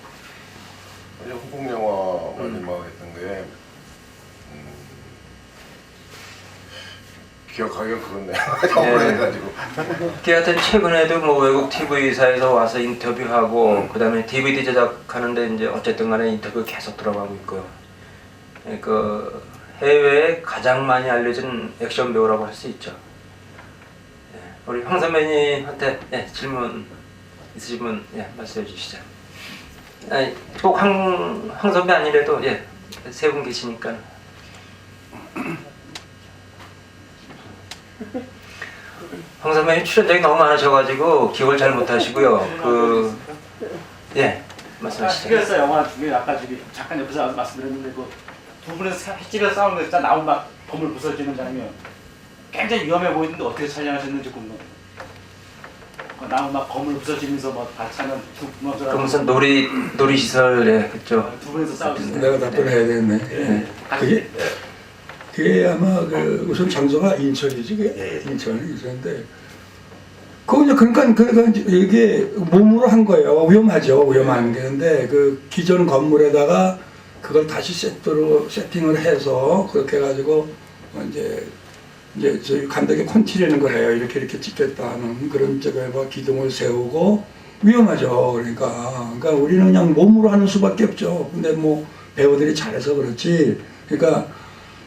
[SPEAKER 3] 이제 홍콩 영화 마지막 했던 게 기억하기가 그렇네요. 오래돼가지고.
[SPEAKER 1] 하여튼 최근에도 외국 TV사에서 와서 인터뷰하고 그다음에 DVD 제작하는데 이제 어쨌든 간에 인터뷰 계속 들어가고 있고요. 해외에 가장 많이 알려진 액션 배우라고 할 수 있죠. 우리 황 선배님한테 질문 있으시면 말씀해 주시죠. 꼭 황 선배 아니래도 세 분 계시니까. 황 선배님 출연작이 너무 많으셔가지고 기억을 잘 못하시고요. 말씀하시죠.
[SPEAKER 5] 해결사 영화 중에 아까 잠깐 옆에서 말씀드렸는데 두 분이서 횟집에서 싸우는 거 있잖아. 나오면 막 건물 부서지는 장면 굉장히 위험해 보이는데 어떻게 촬영하셨는지 궁금해요. 나오면 막 건물 부서지면서 발차는 두 분이서
[SPEAKER 1] 무슨 놀이시설 그쪽
[SPEAKER 5] 두 분이서 싸우시는
[SPEAKER 2] 내가 답변해야 되겠네. 그게 아마 우선 장소가 인천이지, 인천인데. 그러니까 이게 몸으로 한 거예요. 위험하죠, 위험한 게. 근데 기존 건물에다가 그걸 다시 세팅을 해서 그렇게 해가지고 이제 저희 감독이 콘티라는 걸 해요. 이렇게 찍겠다는 그런 기둥을 세우고 위험하죠. 그러니까 우리는 그냥 몸으로 하는 수밖에 없죠. 근데 배우들이 잘해서 그렇지. 그러니까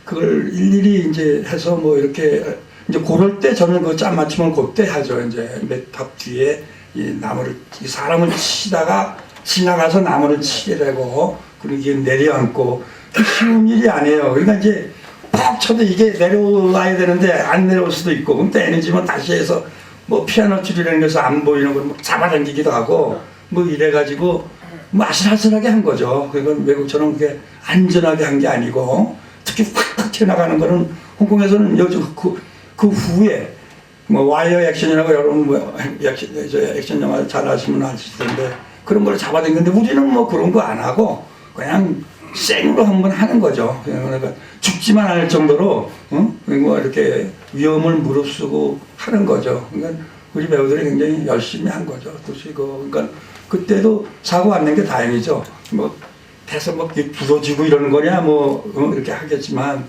[SPEAKER 2] 그걸 일일이 이제 해서 이렇게 이제 그럴 때 저는 짜 맞춤을 그때 하죠. 이제 몇 탑 뒤에 이 사람을 치다가 지나가서 나무를 치게 되고 그리고 이게 내려앉고 쉬운 일이 아니에요. 그러니까 이제 팍 쳐도 이게 내려와야 되는데 안 내려올 수도 있고 그럼 또 에너지만 다시 해서 피아노 줄이라는 것을 안 보이는 걸 잡아당기기도 하고 이래가지고 아슬아슬하게 한 거죠. 그건 외국처럼 그렇게 안전하게 한 게 아니고 특히 확 튀어나가는 거는 홍콩에서는 요즘 그 후에 와이어 액션이라고 여러분 액션 영화 잘 아시면 아실 텐데 그런 걸 잡아당기는데 우리는 그런 거 안 하고 그냥 생으로 한번 하는 거죠. 그러니까 죽지만 않을 정도로 뭐 이렇게 위험을 무릅쓰고 하는 거죠. 그러니까 우리 배우들이 굉장히 열심히 한 거죠. 그러니까 그때도 사고 안 낸 게 다행이죠. 뭐 대서 뭐 부서지고 이러는 거냐 뭐 이렇게 하겠지만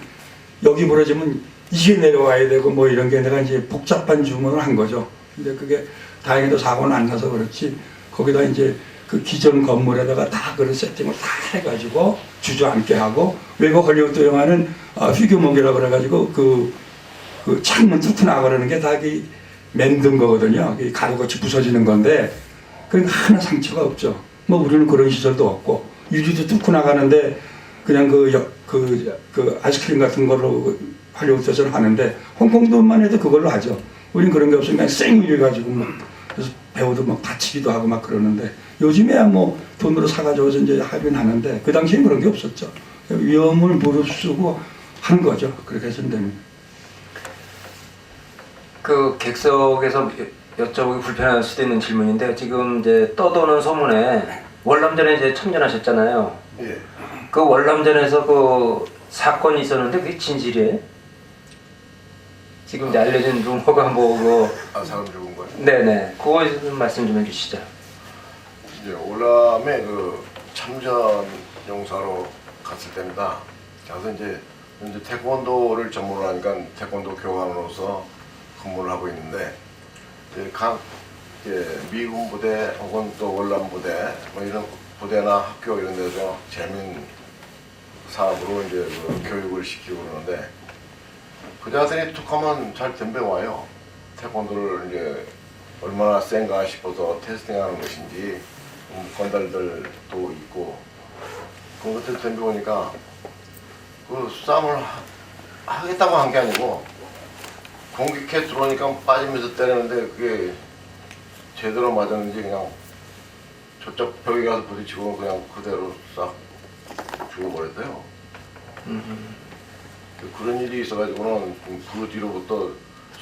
[SPEAKER 2] 여기 부러지면 이게 내려와야 되고 뭐 이런 게 내가 이제 복잡한 주문을 한 거죠. 근데 그게 다행히도 사고는 안 나서 그렇지 거기다 이제 그 기존 건물에다가 다 그런 세팅을 다 해가지고 주저앉게 하고 외국 헐리우드 영화는 휘규목이라고 그래가지고 그 창문 뚫고 그러는 게 다 만든 거거든요. 가루같이 부서지는 건데 그러니까 하나 상처가 없죠. 뭐 우리는 그런 시설도 없고 유리도 뚫고 나가는데 그냥 그 아이스크림 같은 걸로 헐리우드에서는 하는데 홍콩도만 해도 그걸로 하죠. 우린 그런 게 없으니까 그냥 생유리 가지고 막 그래서 배우도 막 다치기도 하고 막 그러는데 요즘에야 뭐 돈으로 사가지고서 이제 하긴 하는데 그 당시엔 그런 게 없었죠. 위험을 무릅쓰고 하는 거죠. 그렇게 해서 됩니다.
[SPEAKER 1] 그 객석에서 여쭤보기 불편할 수도 있는 질문인데 지금 이제 떠도는 소문에 월남전에 이제 참전하셨잖아요.
[SPEAKER 3] 예.
[SPEAKER 1] 그 월남전에서 그 사건이 있었는데 그게 진실이에요? 지금 이제 알려진 루머가 뭐고?
[SPEAKER 3] 사람 죽은 거예요.
[SPEAKER 1] 네네. 그거에 좀 말씀 좀 해주시죠.
[SPEAKER 3] 이제 월남에 그 참전 용사로 갔을 때입니다. 그래서 이제 태권도를 전문으로 하니까 태권도 교관으로서 근무를 하고 있는데 이제 각 미군 부대 혹은 또 월남 부대 뭐 이런 부대나 학교 이런 데서 재민 사업으로 이제 그 교육을 시키고 그러는데 그 자들이 툭하면 잘 덤벼와요. 태권도를 이제 얼마나 센가 싶어서 테스팅하는 것인지 건달들도 있고 그런 것들 덤벼오니까 그 싸움을 하겠다고 한 게 아니고 공격해 들어오니까 빠지면서 때리는데 그게 제대로 맞았는지 그냥 저쪽 벽에 가서 부딪히고 그냥 그대로 싹 죽어버렸대요. 그런 일이 있어가지고는 그 뒤로부터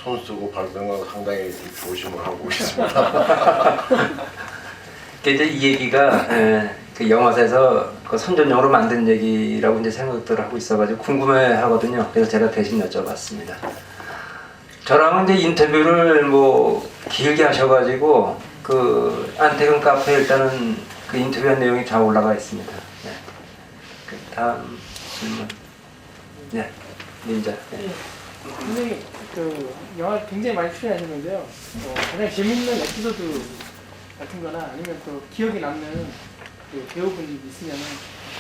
[SPEAKER 3] 손 쓰고 발 쓰는 건 상당히 조심을 하고 있습니다.
[SPEAKER 1] 이제 이 얘기가 그 영화사에서 그 선전용으로 만든 얘기라고 이제 생각들 하고 있어가지고 궁금해하거든요. 그래서 제가 대신 여쭤봤습니다. 저랑은 이제 인터뷰를 뭐 길게 하셔가지고 그 안태근 카페에 일단은 그 인터뷰한 내용이 다 올라가 있습니다. 네. 그 다음 질문. 네, 민자. 네.
[SPEAKER 6] 선생님 그 영화 굉장히 많이 출연하셨는데요. 가장 재밌는 에피소드 같은 거나 아니면 또 기억에 남는 그 배우분이 있으면은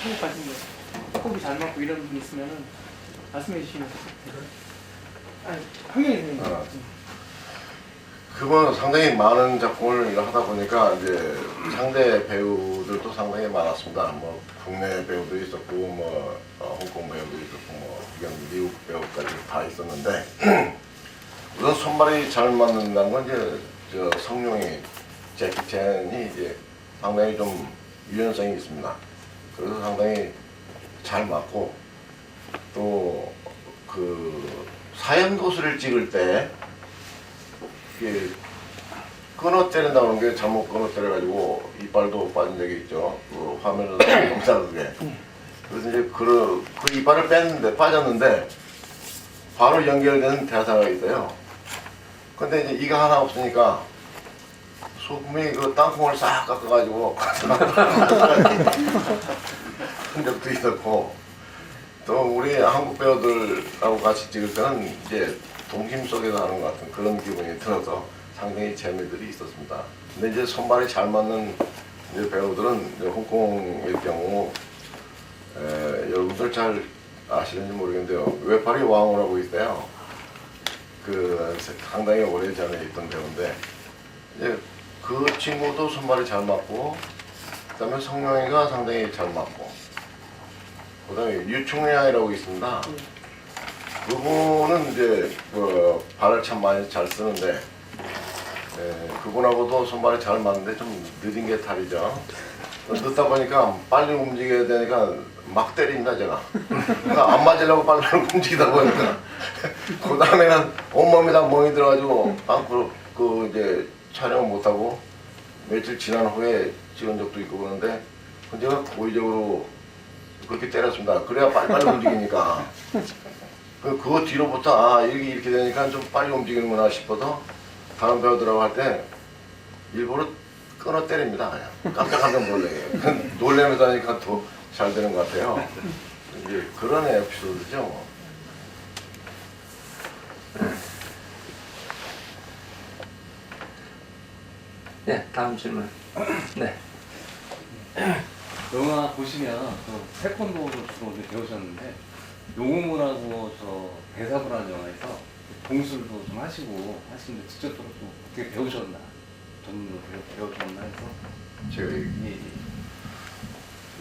[SPEAKER 6] 한국 가신 거 호흡이 잘 맞고 이런 분 있으면은 말씀해 주시면 아니 황영희 선생님.
[SPEAKER 3] 그건 상당히 많은 작품을 하다 보니까 이제 상대 배우들도 상당히 많았습니다. 뭐 국내 배우도 있었고 뭐 홍콩 배우도 있었고 뭐 이건 미국 배우까지 다 있었는데 우선 손발이 잘 맞는다는 건 이제 저 성룡이 제키 챈이 이제 상당히 좀 유연성이 있습니다. 그래서 상당히 잘 맞고 또 그 사형도수를 찍을 때 이게 끊어 때린다는 게 잘못 끊어 때려가지고 이빨도 빠진 적이 있죠. 그 화면에서 영상 그게. 그래서 이제 그 이빨을 뺐는데 빠졌는데 바로 연결되는 대사가 있어요. 근데 이제 이가 하나 없으니까 소금이 그 땅콩을 싹 깎아가지고 한 적도 있었고 또 우리 한국 배우들하고 같이 찍을 때는 이제 동심 속에서 하는 것 같은 그런 기분이 들어서 상당히 재미들이 있었습니다. 근데 이제 손발이 잘 맞는 이제 배우들은 이제 홍콩일 경우 여러분들 잘 아시는지 모르겠는데요. 외파리 왕후라고 있어요. 그 상당히 오래전에 있던 배우인데 이제 그 친구도 손발이 잘 맞고 그다음에 성룡이가 상당히 잘 맞고 그다음에 유충량이라고 있습니다. 그분은 이제 그 발을 참 많이 잘 쓰는데 그분하고도 손발이 잘 맞는데 좀 느린 게 탈이죠. 늦다 보니까 빨리 움직여야 되니까 막 때립니다 제가. 그러니까 안 맞으려고 빨리 움직이다 보니까 그 다음에는 온몸이 다 멍이 들어가지고 그 이제 촬영을 못하고 며칠 지난 후에 찍은 적도 있고 그러는데 제가 고의적으로 그렇게 때렸습니다. 그래야 빨리빨리 움직이니까. 그거 뒤로부터 아 이렇게 되니까 좀 빨리 움직이는구나 싶어서 다른 배우들하고 할 때 일부러 끊어 때립니다. 그냥 깜짝깜짝 놀래게. 놀래면서 하니까 더 잘 되는 것 같아요. 이제 그런 에피소드죠. 뭐.
[SPEAKER 1] 네, 다음 질문. 네.
[SPEAKER 7] 영화 보시면 그 태권도를 주로 이제 배우셨는데 용웅이라고 저 대사부라는 영화에서 공술도 좀 하시고 하시는데 직접적으로 좀 어떻게 배우셨나 전문으로 배우셨나 해서
[SPEAKER 3] 제가
[SPEAKER 7] 예.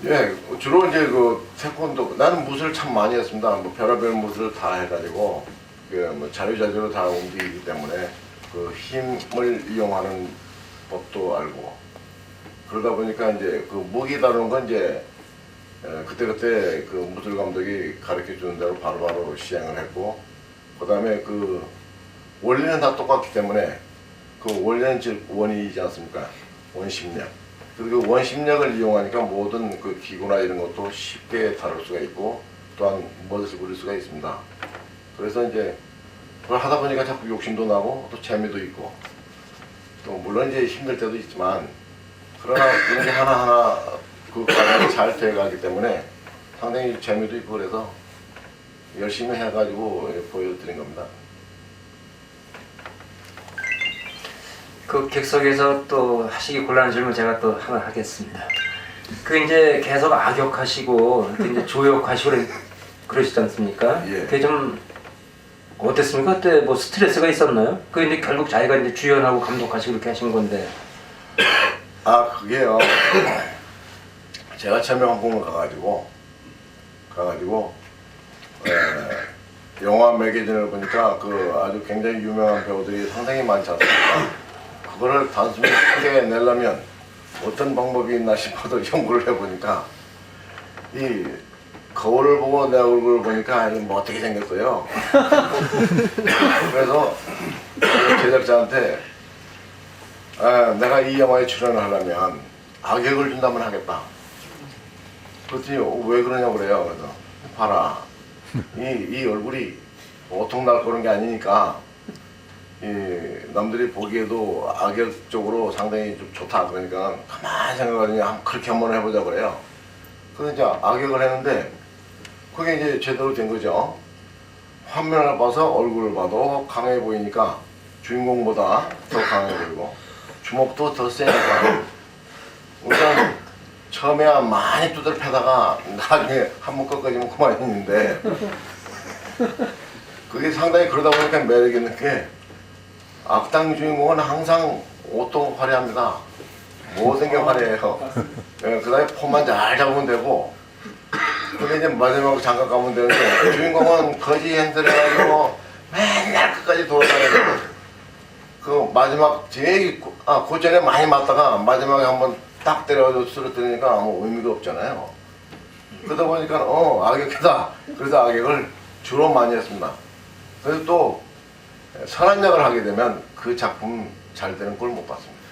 [SPEAKER 3] 예, 주로 이제 그 태권도, 나는 무술을 참 많이 했습니다. 뭐 별의별 무술을 다 해가지고, 뭐 자유자재로 다 움직이기 때문에 그 힘을 이용하는 법도 알고, 그러다 보니까 이제 그 무기 다루는 건 이제 그때그때 그 무술 감독이 가르쳐 주는 대로 바로바로 시행을 했고, 그 다음에 그 원리는 다 똑같기 때문에 그 원리는 즉 원이지 않습니까? 원심력. 그리고 원심력을 이용하니까 모든 그 기구나 이런 것도 쉽게 다룰 수가 있고 또한 멋을 부릴 수가 있습니다. 그래서 이제 그걸 하다 보니까 자꾸 욕심도 나고 또 재미도 있고 또 물론 이제 힘들 때도 있지만 그러나 이런 게 하나하나 그 과정이 잘 돼가기 때문에 상당히 재미도 있고 그래서 열심히 해가지고 보여드린 겁니다.
[SPEAKER 1] 그 객석에서 또 하시기 곤란한 질문 제가 또 하나 하겠습니다. 그 이제 계속 악역하시고 그 이제 조역하시고 그러시지 않습니까?
[SPEAKER 3] 예.
[SPEAKER 1] 그게 좀 어땠습니까? 그때 뭐 스트레스가 있었나요? 그 이제 결국 자기가 이제 주연하고 감독하시고 이렇게 하신 건데.
[SPEAKER 3] 아 그게요. 제가 처음에 홍콩을 가가지고 영화 매거진을 보니까 그 아주 굉장히 유명한 배우들이 상당히 많지 않습니까? 그거를 단순히 크게 내려면 어떤 방법이 있나 싶어서 연구를 해보니까 이 거울을 보고 내 얼굴을 보니까 뭐 어떻게 생겼어요. 그래서 제작자한테 내가 이 영화에 출연을 하려면 악역을 준다면 하겠다. 그랬더니 왜 그러냐고 그래요. 그래서 봐라. 이 얼굴이 보통 날 그런 게 아니니까 이 남들이 보기에도 악역적으로 상당히 좀 좋다. 그러니까 가만히 생각하더니 그렇게 한번 해보자 그래요. 그래서 이제 악역을 했는데 그게 이제 제대로 된 거죠. 화면을 봐서 얼굴을 봐도 강해 보이니까 주인공보다 더 강해 보이고 주먹도 더 세니까 우선 처음에야 많이 두들 패다가 나중에 한번 꺾어지면 그만 있는데 그게 상당히 그러다 보니까 매력 있는 게 악당 주인공은 항상 옷도 화려합니다. 모든 게 화려해요. 그 다음에 폼만 잘 잡으면 되고 근데 이제 마지막으로 잠깐 가면 되는데 주인공은 거지 행세를 해가지고 맨날 끝까지 돌아다니고 그 마지막 제일 고전에 많이 맞다가 마지막에 한번 딱 때려가지고 쓰러뜨리니까 아무 의미가 없잖아요. 그러다 보니까 악역이다. 그래서 악역을 주로 많이 했습니다. 그래서 또 선한 역을 하게 되면 그 작품 잘 되는 걸 못 봤습니다.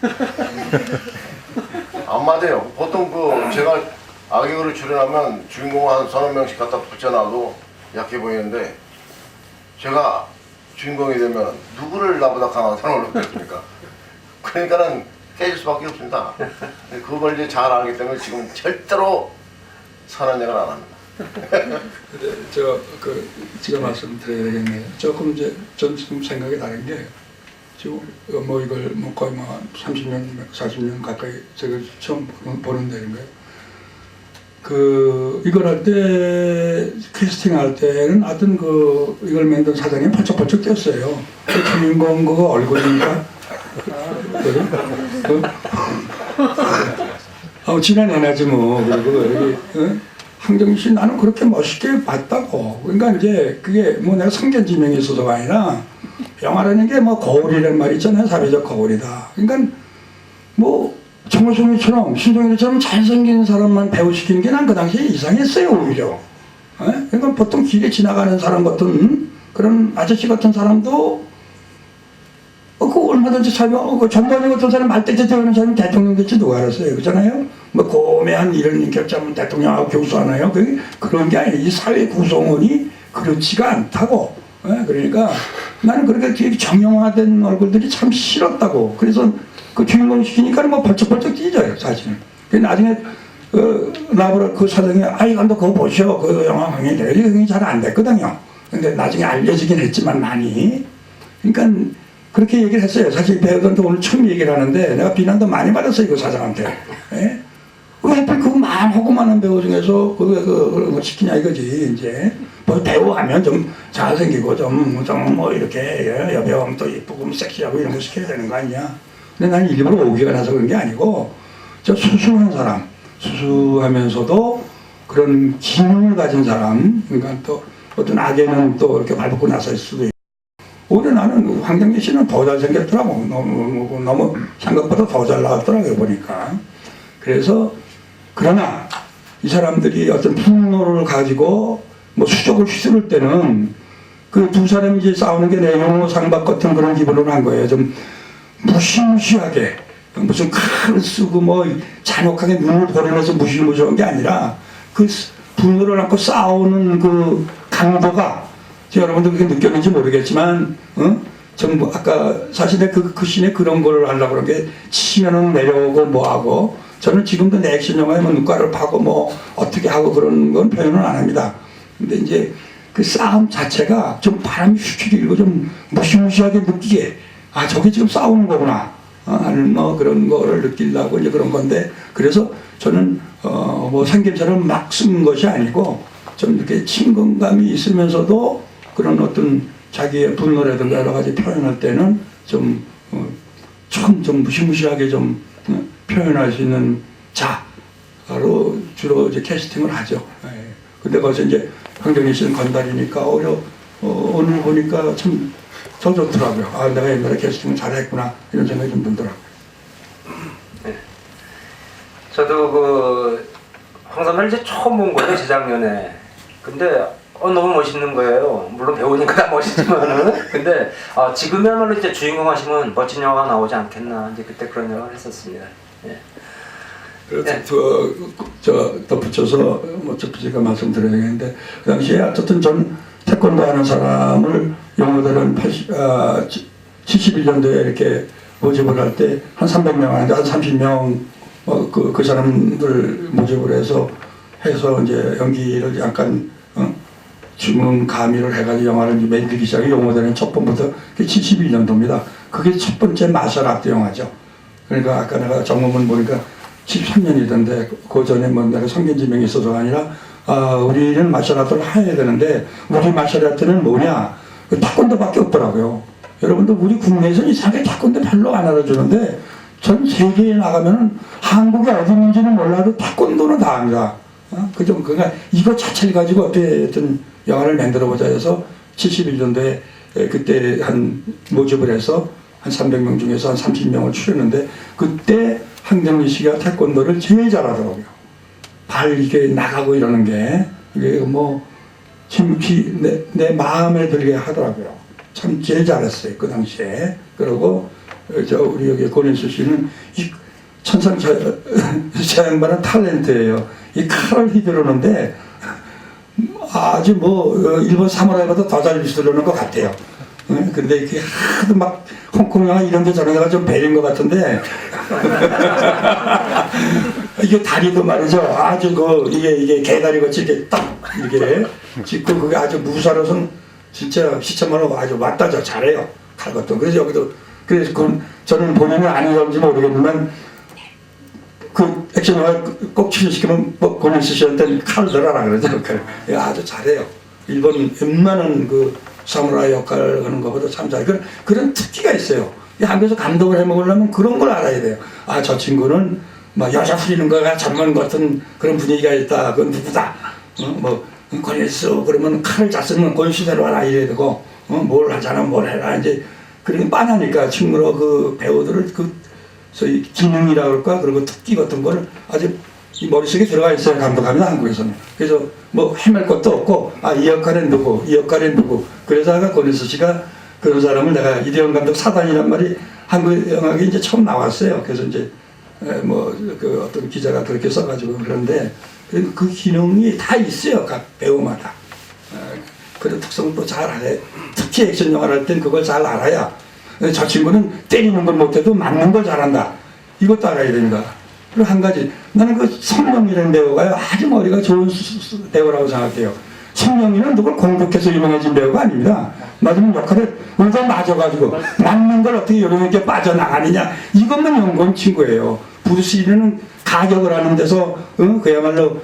[SPEAKER 3] 안 맞아요. 보통 그 제가 악역으로 출연하면 주인공 한 서너 명씩 갖다 붙여놔도 약해 보이는데 제가 주인공이 되면 누구를 나보다 강한 사람을 놓겠습니까? 그러니까는 깨질 수밖에 없습니다. 그걸 이제 잘 알기 때문에 지금 절대로 선한 역을 안 합니다.
[SPEAKER 2] 제가 제가 말씀드려야 되겠네요. 조금 이제 전 지금 생각이 다른 게 지금 뭐 이걸 뭐 거의 뭐 30년, 40년 가까이 제가 처음 보는 데인가요? 이걸 할 때 캐스팅 할 때는 하여튼 이걸 만든 사장이 펄쩍펄쩍 뛰었어요. 그 주인공 그거 얼굴이니까 지나내나지 뭐. 그리고 여기 황정민 씨 나는 그렇게 멋있게 봤다고. 그러니까 이제 그게 뭐 내가 성견지명이 있어서가 아니라 영화라는 게 뭐 거울이라는 말이 있잖아요. 사회적 거울이다. 그러니까 뭐 정호성이처럼 신동일처럼 잘생긴 사람만 배우시키는 게 난 그 당시에 이상했어요. 오히려. 그러니까 보통 길에 지나가는 사람 같은 그런 아저씨 같은 사람도 얼마든지 살면 정관이 같은 사람 말대체 되는 사람이 대통령 될지 누가 알았어요. 그렇잖아요. 뭐 고매한 이런 결정은 대통령하고 교수하나요? 그런 게 아니에요. 이 사회 구성원이 그렇지가 않다고. 예, 그러니까 나는 그렇게 되게 정형화된 얼굴들이 참 싫었다고. 그래서 그 주인공 시키니까 뭐 벌쩍벌쩍 뛰져요, 사실은. 나중에 나보라 그 사장이 이건 너 그거 보셔. 그 영화 흥이 잘 안 됐거든요. 근데 나중에 알려지긴 했지만 많이. 그러니까 그렇게 얘기를 했어요. 사실 배우들한테 오늘 처음 얘기를 하는데 내가 비난도 많이 받았어요, 그 사장한테. 예? 왜 하필 그 호구만한 배우 중에서 그거 시키냐 이거지, 이제. 뭐 배우 하면 좀 잘생기고 좀 뭐 이렇게 여배우하면 또 예쁘고 섹시하고 이런 거 시켜야 되는 거 아니냐. 근데 난 일부러 오기가 나서 그런 게 아니고 저 수수한 사람, 수수하면서도 그런 기능을 가진 사람, 그러니까 또 어떤 악에는 또 이렇게 발벗고 나설 수도 있고. 오히려 나는 황정민 씨는 더 잘생겼더라고. 너무 생각보다 더 잘 나왔더라고요, 보니까. 그래서 그러나 이 사람들이 어떤 분노를 가지고 뭐 수족을 휘두를 때는 그 두 사람이 이제 싸우는 게 내 용어 상박 같은 그런 기분으로 한 거예요. 좀 무시무시하게 무슨 칼을 쓰고 뭐 잔혹하게 눈을 보려면서 무시무시한 게 아니라 그 분노를 안고 싸우는 그 강도가 여러분들 그렇게 느꼈는지 모르겠지만 전부 아까 사실 그 씬에 그런 걸 하려고 그런 게 치면은 내려오고 뭐하고 저는 지금도 내 액션 영화에 뭐 눈가를 파고 뭐 어떻게 하고 그런 건 표현은 안 합니다. 근데 이제 그 싸움 자체가 좀 바람이 휙휙 일고 좀 무시무시하게 느끼게 저게 지금 싸우는 거구나 하는 뭐 그런 거를 느끼려고 이제 그런 건데 그래서 저는 뭐 생김새를 막 쓴 것이 아니고 좀 이렇게 친근감이 있으면서도 그런 어떤 자기의 분노라든가 여러 가지 표현할 때는 좀 무시무시하게 좀 표현할 수 있는 자로 주로 이제 캐스팅을 하죠. 근데 거기서 이제 황정민 씨는 건달이니까 오늘 보니까 참 더 좋더라고요. 내가 옛날에 캐스팅을 잘했구나 이런 생각이 좀 들더라고요.
[SPEAKER 1] 네. 저도 그 황선배를 이제 처음 본 거예요, 재작년에. 근데 너무 멋있는 거예요. 물론 배우니까 다 멋있지만은. 근데 지금이야말로 이제 주인공 하시면 멋진 영화가 나오지 않겠나. 이제 그때 그런 생각을 했었습니다. 예.
[SPEAKER 2] 그래서
[SPEAKER 1] 네.
[SPEAKER 2] 덧붙여서 뭐 제가 말씀드려야겠는데 그 당시에 어쨌든 전 태권도 하는 사람을 영어들은 71년도에 이렇게 모집을 할 때 한 300명 하는데 한 30명 그 사람들 모집을 해서 이제 연기를 약간 주문 가미를 해가지고 영화를 이제 만들기 시작해 영어들은 첫 번부터 71년도입니다. 그게 첫 번째 마셜 아트 영화죠. 그러니까 아까 내가 정문문 보니까 13년이던데 그 전에 뭐 내가 성견지명이 있어서가 아니라 우리는 마셜 아트를 해야 되는데 우리 마셜 아트는 뭐냐 태권도밖에 없더라고요. 여러분들 우리 국내에서는 이상하게 태권도 별로 안 알아주는데 전 세계에 나가면은 한국이 어디 있는지는 몰라도 태권도는 다 합니다. 그러니까 이거 자체를 가지고 어떤 영화를 만들어보자 해서 71년도에 그때 한 모집을 해서 한 300명 중에서 한 30명을 추렸는데 그때 황정민 씨가 태권도를 제일 잘하더라고요. 발 이게 나가고 이러는 게 이게 뭐 지극히 내 마음에 들게 하더라고요. 참 제일 잘했어요 그 당시에. 그리고 우리 여기 고린수 씨는 이 천상 저 양반은 탤런트예요. 이 칼을 휘두르는데 아주 뭐 일본 사무라이보다 더 잘 휘두르는 것 같아요. 근데 이게 하도 막 홍콩 영화 이런 데 저런 데가 좀 배린 것 같은데 이게 다리도 말이죠. 아주 이게 개다리 같이 이렇게 딱 이렇게 짚고 그게 아주 무사로선 진짜 시청하고 아주 맞다져 잘해요. 칼 것도. 그래서 여기도 그래서 저는 본인은 아는 건지 모르겠지만 그 액션 영화 꼭 출연시키면 고민수 씨한테 칼을 들어라 그러죠. 아주 잘해요. 일본 웬만한 그 사무라이 역할을 하는 것보다 참 잘해. 그런 특기가 있어요. 한국에서 감독을 해먹으려면 그런 걸 알아야 돼요. 저 친구는 막 여자 부리는 거가 전문 같은 그런 분위기가 있다. 그건 누구다. 뭐 권일수 그러면 칼을 잘 쓰면 권수대로 하라 이래야 되고 뭘 하잖아 뭘 해라 이제 그러니 빤하니까 충분히 그 배우들을 소위 기능이라 그럴까 그리고 특기 같은 거를 아주 이 머릿속에 들어가 있어야 감독합니다 한국에서는. 그래서 뭐 헤맬 것도 없고 이 역할은 누구 이 역할은 누구. 그래서 아까 권일수 씨가 그런 사람을 내가 이대영 감독 사단이란 말이 한국 영화에 이제 처음 나왔어요. 그래서 이제 뭐 그 어떤 기자가 그렇게 써가지고 그런데 그 기능이 다 있어요. 각 배우마다. 그런 특성도 잘 알아요. 특히 액션 영화를 할 땐 그걸 잘 알아야 저 친구는 때리는 걸 못해도 맞는 걸 잘한다. 이것도 알아야 된다. 그리고 한 가지 나는 그 성룡이라는 배우가요 아주 머리가 좋은 배우라고 생각해요. 성룡이는 누굴 공격해서 유명해진 배우가 아닙니다. 맞으면 역할을 의도 맞아가지고 맞는 걸 어떻게 요령있게 빠져나가느냐 이것만 연구한 친구예요. 브루스리는 가격을 하는 데서 그야말로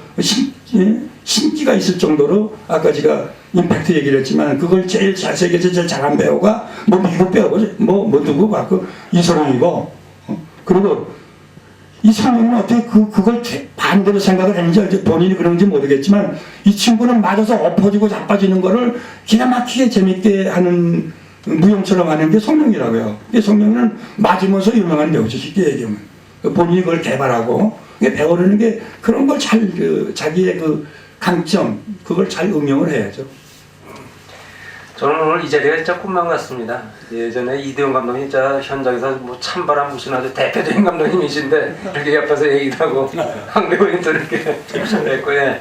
[SPEAKER 2] 신기가 있을 정도로 아까 제가 임팩트 얘기를 했지만 그걸 제일 세계에서 제일 잘한 배우가 뭐 미국 배우고 뭐 누구 같고 이소룡이고 그리고 이 성룡은 어떻게 그걸 반대로 생각을 했는지 본인이 그런지 모르겠지만 이 친구는 맞아서 엎어지고 자빠지는 거를 기가 막히게 재밌게 하는 무용처럼 하는 게 성룡이라고요. 이 성룡은 맞으면서 유명한 배우죠. 쉽게 얘기하면 본인이 그걸 개발하고 배우려는 게 그런 걸 잘 자기의 그 강점 그걸 잘 응용을 해야죠.
[SPEAKER 1] 저는 오늘 이 자리가 진짜 꿈만 같습니다. 예전에 이대용 감독님 진짜 현장에서 뭐 찬바람 부시는 아주 대표적인 감독님이신데 이렇게 옆에서 얘기도 하고 한 배우님도 이렇게 했고 예.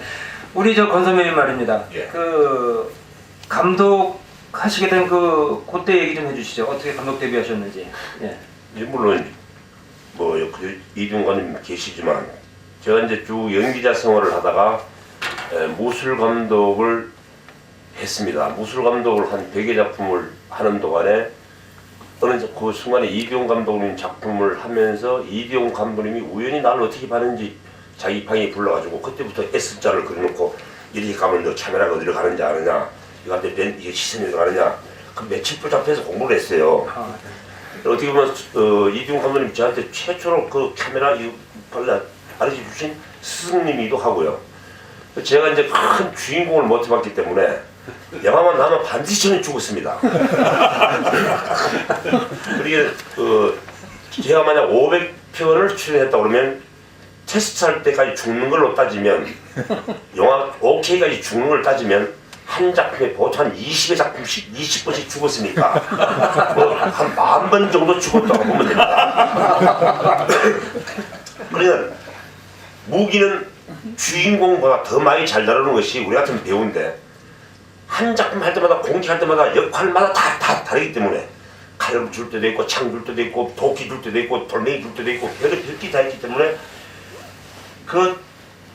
[SPEAKER 1] 우리 저 권 선배님 말입니다.
[SPEAKER 4] 예.
[SPEAKER 1] 그 감독 하시게 된 그때 얘기 좀 해주시죠. 어떻게 감독 데뷔하셨는지. 예.
[SPEAKER 4] 물론 뭐 이중관님 계시지만 제가 이제 쭉 연기자 생활을 하다가 무술 감독을 했습니다. 무술 감독을 한 100여 작품을 하는 동안에 어느 그 순간에 이병 감독님 작품을 하면서 이병 감독님이 우연히 나를 어떻게 봤는지 자기 방에 불러가지고 그때부터 S자를 그려놓고 이렇게 가면 너 카메라가 어디로 가는지 아느냐 이거 이게 시선이 어디로 가느냐 그 며칠 붙잡혀서 공부를 했어요. 어떻게 보면 이병 감독님 저한테 최초로 그 카메라 가르쳐 주신 스승님이기도 하고요. 제가 이제 큰 주인공을 못 해봤기 때문에 영화만 나면 반드시 저는 죽었습니다. 그리고 제가 만약 500편을 출연했다 그러면 테스트할 때까지 죽는 걸로 따지면 영화 OK까지 죽는 걸 따지면 한 작품에 보통 한 20의 작품씩 20번씩 죽었으니까 한 10,000번 정도 죽었다고 보면 됩니다. 그러니까 무기는 주인공보다 더 많이 잘 다루는 것이 우리 같은 배우인데 한 작품 할 때마다 공직할 때마다 역할마다 다 다르기 때문에 칼을 줄 때도 있고 창 줄 때도 있고 도끼 줄 때도 있고 돌멩이 줄 때도 있고 별게 다 있기 때문에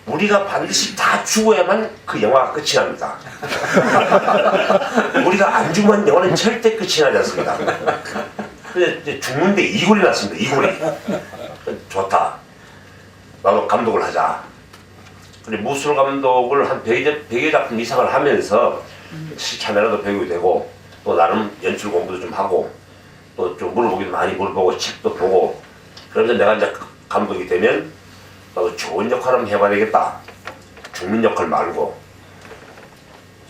[SPEAKER 4] 우리가 반드시 다 죽어야만 그 영화가 끝이 납니다. 우리가 안 죽으면 영화는 절대 끝이 나지 않습니다. 근데 이제 죽는데 이골이 났습니다. 이골이 좋다. 나도 감독을 하자. 근데 무술 감독을 한 100여 작품 이상을 하면서 카메라도 배우게 되고 또 나름 연출 공부도 좀 하고 또 좀 물어보기도 많이 물어보고 책도 보고 그러면서 내가 이제 감독이 되면 나도 좋은 역할 한번 해봐야 되겠다. 죽는 역할 말고.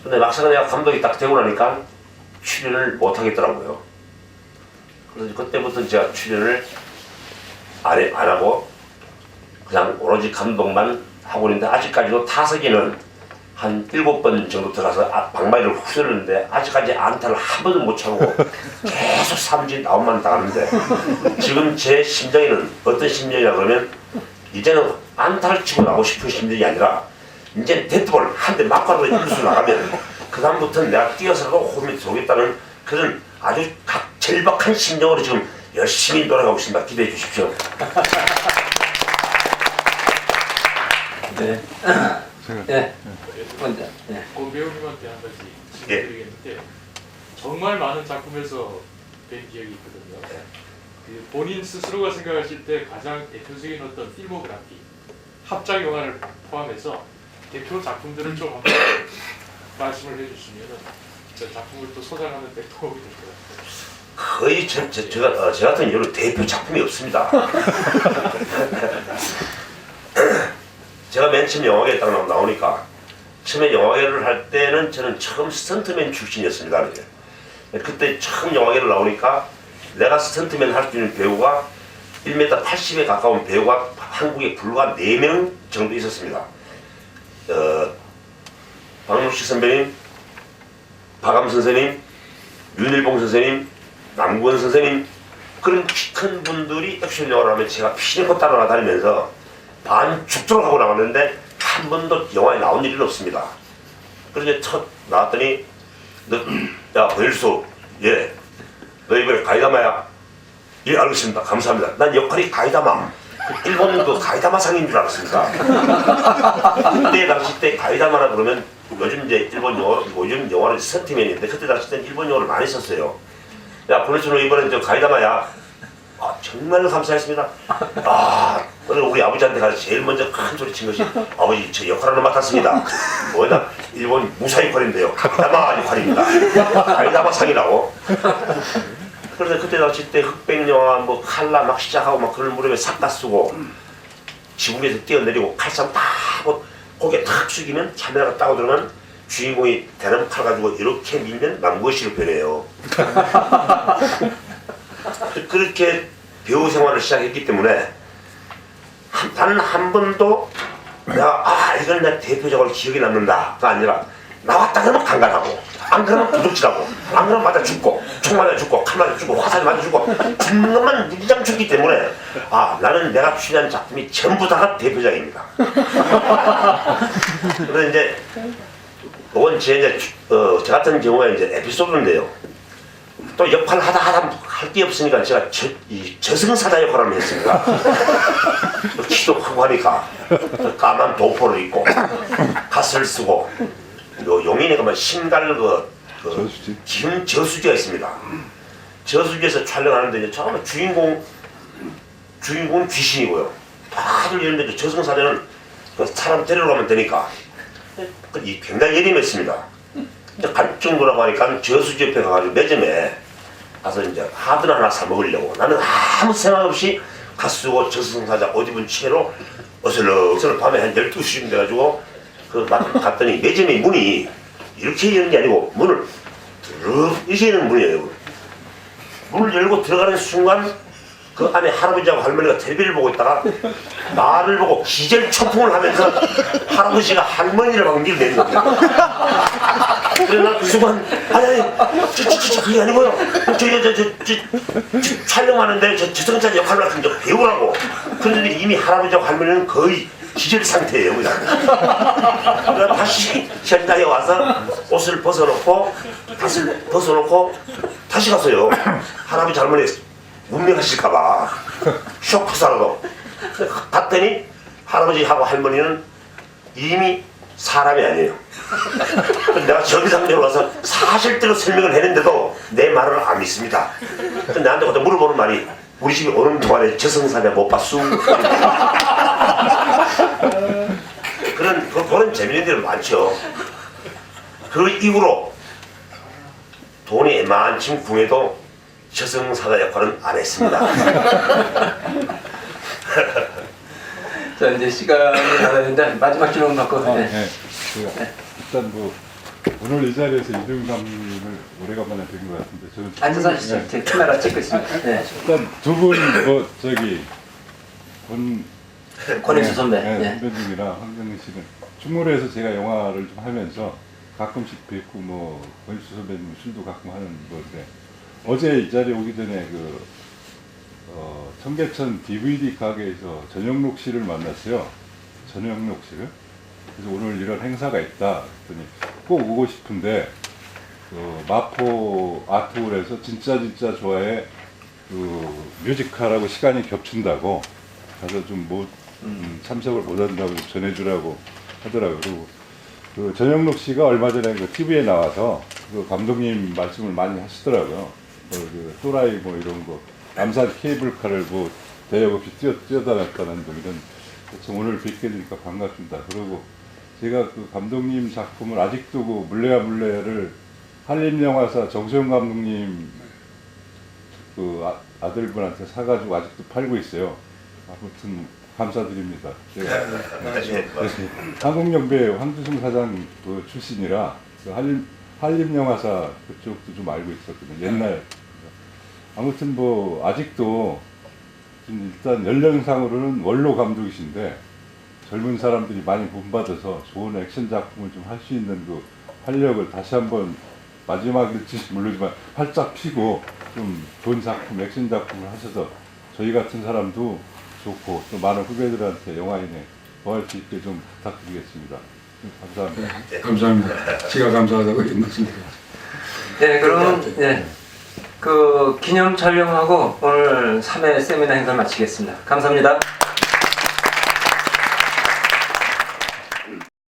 [SPEAKER 4] 근데 막상 내가 감독이 딱 되고 나니까 출연을 못 하겠더라고요. 그래서 그때부터 제가 출연을 안 하고 그냥 오로지 감독만 하고 있는데 아직까지도 타석에는 한 7번 정도 들어가서 방망이를 후렸는데 아직까지 안타를 한 번도 못 차고 계속 삼진 아웃만 당하는데 지금 제 심정에는 어떤 심정이냐 그러면 이제는 안타를 치고 나고 싶은 심정이 아니라 이제 데드볼 한 대 맞고라도 1루수 나가면 그 다음부터는 내가 뛰어서라도 홈에 들어오겠다는 그런 아주 절박한 심정으로 지금 열심히 돌아가고 있습니다. 기대해 주십시오.
[SPEAKER 1] 네. 네. 먼저. 네.
[SPEAKER 8] 고 배우님한테 한 가지
[SPEAKER 4] 예.
[SPEAKER 8] 질문드리겠는데 정말 많은 작품에서 뵌 기억이 있거든요. 그 본인 스스로가 생각하실 때 가장 대표적인 어떤 필모그래피, 합작 영화를 포함해서 대표 작품들을 좀 한번 말씀을 해주시면 저 작품을 또 소장하는 데 도움이 될 것 같아요.
[SPEAKER 4] 거의 제 같은 경우는 대표 작품이 없습니다. 제가 맨 처음 영화계에 딱 나오니까 처음에 영화계를 할 때는 저는 처음 스턴트맨 출신이었습니다. 그때 처음 영화계를 나오니까 내가 스턴트맨 할 수 있는 배우가 1m 80에 가까운 배우가 한국에 불과 4명 정도 있었습니다. 박록식 선배님, 박암 선생님, 윤일봉 선생님, 남구원 선생님, 그런 키 큰 분들이 액션 영화를 하면 제가 피리고 따라다니면서 반 죽도록 하고 나갔는데 한 번도 영화에 나온 일은 없습니다. 그래서 첫 나왔더니 야 버일수 예 너 이번에 가이다마야? 예 알겠습니다. 감사합니다. 난 역할이 가이다마 일본 그 가이다마상인 줄 알았습니다. 그때 당시 때 가이다마라 그러면 요즘 이제 일본 영어 요즘 영화는 선티맨인데 그때 당시 때는 일본 영어를 많이 썼어요. 야 보내주는 이번엔 저 가이다마야. 아 정말 감사했습니다. 아 오늘 우리 아버지한테 가서 제일 먼저 큰 소리 친 것이 아버지 저 역할 하나 맡았습니다. 뭐냐 일본 무사 역할인데요. 가이다마 역할입니다. 가이다마 상이라고. 그래서 그때 당시 때 흑백 영화 뭐 칼라 막 시작하고 막 그런 무렵에 삭가 쓰고 지붕에서 뛰어내리고 칼싸움 딱 하고 고개 탁 숙이면 카메라가 따고 들어오면 주인공이 대나무 칼 가지고 이렇게 밀면 남구시로 변해요. 그렇게 배우 생활을 시작했기 때문에 단 한 번도 내가 아 이건 내 대표적으로 기억에 남는다가 아니라 나왔다 그러면 강간하고 안 그러면 도둑질하고 안 그러면 맞아 죽고 총 맞아 죽고 칼 맞아 죽고 화살 맞아 죽고 죽는 것만 무지장 죽기 때문에 아 나는 내가 출연한 작품이 전부 다가 대표작입니다. 그래서 이제 이건 제 같은 경우에 이제 에피소드인데요. 또 역할 하다 할 게 없으니까 제가 저승사자 역할을 한번 했습니다. 키도 크고 하니까 까만 도포를 입고 갓을 쓰고 용인에 가면 신갈 기흥 저수지가 있습니다. 저수지에서 촬영하는데 이제 처음에 주인공은 귀신이고요. 다들 이런데 저승사자는 사람 데리러 가면 되니까 굉장히 예림했습니다. 간증도라고 하니까 저수지 옆에 가가지고 매점에 가서 이제 하드를 하나 사 먹으려고 나는 아무 생각 없이 갓 쓰고 저승사자 옷 입은 채로 어슬렁어슬렁 밤에 한 12시쯤 돼가지고 갔더니 매점의 문이 이렇게 여는 게 아니고 문을 드르륵 이렇게 여는 문이에요. 문을 열고 들어가는 순간 그 안에 할아버지하고 할머니가 텔레비를 보고 있다가 나를 보고 기절초풍을 하면서 할아버지가 할머니를 막 밀어내는 겁니다. 그래서 난 그 순간 아니 그게 아니고요. 저 촬영하는데 저승사자 역할을 맡은 저 배우라고. 그런데 이미 할아버지하고 할머니는 거의 기절 상태예요. 그래서 다시 현장에 와서 옷을 벗어놓고 다시 갔어요. 할아버지 할머니 운명하실까봐 쇼크사라도 갔더니 할아버지하고 할머니는 이미 사람이 아니에요. 내가 정상적으로 와서 사실대로 설명을 했는데도 내 말을 안 믿습니다. 나한테 그때 물어보는 말이 우리 집에 오는 동안에 저승사자 못 봤수? 그런 재밌는 일은 많죠. 그 이후로 돈이 에만침 궁해도 저승사자 역할은 안 했습니다.
[SPEAKER 1] 자 이제 시간이 다 됐는데 마지막 질문 받고
[SPEAKER 9] 네. 일단 뭐 오늘 이 자리에서 이등 감독님을 오래간만에 뵌 것 같은데 저는
[SPEAKER 1] 앉아서 하시죠. 제 카메라 찍고 있습니다. 네.
[SPEAKER 9] 일단 두 분
[SPEAKER 1] 권혜수 선배.
[SPEAKER 9] 선배님이랑 황정민 씨는 충무로에서 제가 영화를 좀 하면서 가끔씩 뵙고 뭐 권혜수 선배님 술도 가끔 하는 건데 어제 이 자리에 오기 전에 청계천 DVD 가게에서 전영록 씨를 만났어요. 전영록 씨를. 그래서 오늘 이런 행사가 있다. 그랬더니 꼭 오고 싶은데 마포 아트홀에서 진짜 좋아해 뮤지컬하고 시간이 겹친다고 가서 좀 참석을 못한다고 좀 전해주라고 하더라고요. 그리고 그 전영록 씨가 얼마 전에 그 TV에 나와서 그 감독님 말씀을 많이 하시더라고요. 그 또라이 뭐 이런 거 남산 케이블카를 뭐 대역 없이 뛰어다녔다는 등 이런 참 오늘 뵙게 되니까 반갑습니다. 그리고 제가 그 감독님 작품을 아직도 그 물레야 물레를 한림영화사 정소영 감독님 그 아들분한테 사가지고 아직도 팔고 있어요. 아무튼 감사드립니다. 한국영배 황두승 사장 그 출신이라 그 한림영화사 그쪽도 좀 알고 있었거든요. 옛날. 아무튼 뭐 아직도 일단 연령상으로는 원로 감독이신데 젊은 사람들이 많이 본받아서 좋은 액션 작품을 좀 할 수 있는 그 활력을 다시 한번 마지막일지 모르지만 활짝 피고 좀 좋은 작품, 액션 작품을 하셔서 저희 같은 사람도 좋고 또 많은 후배들한테 영화인에 더할 수 있게 좀 부탁드리겠습니다. 감사합니다.
[SPEAKER 2] 네, 감사합니다. 제가 감사하다고 이 말씀드립니다.
[SPEAKER 1] 네, 그럼 네, 그 기념 촬영하고 오늘 3회 세미나 행사를 마치겠습니다. 감사합니다.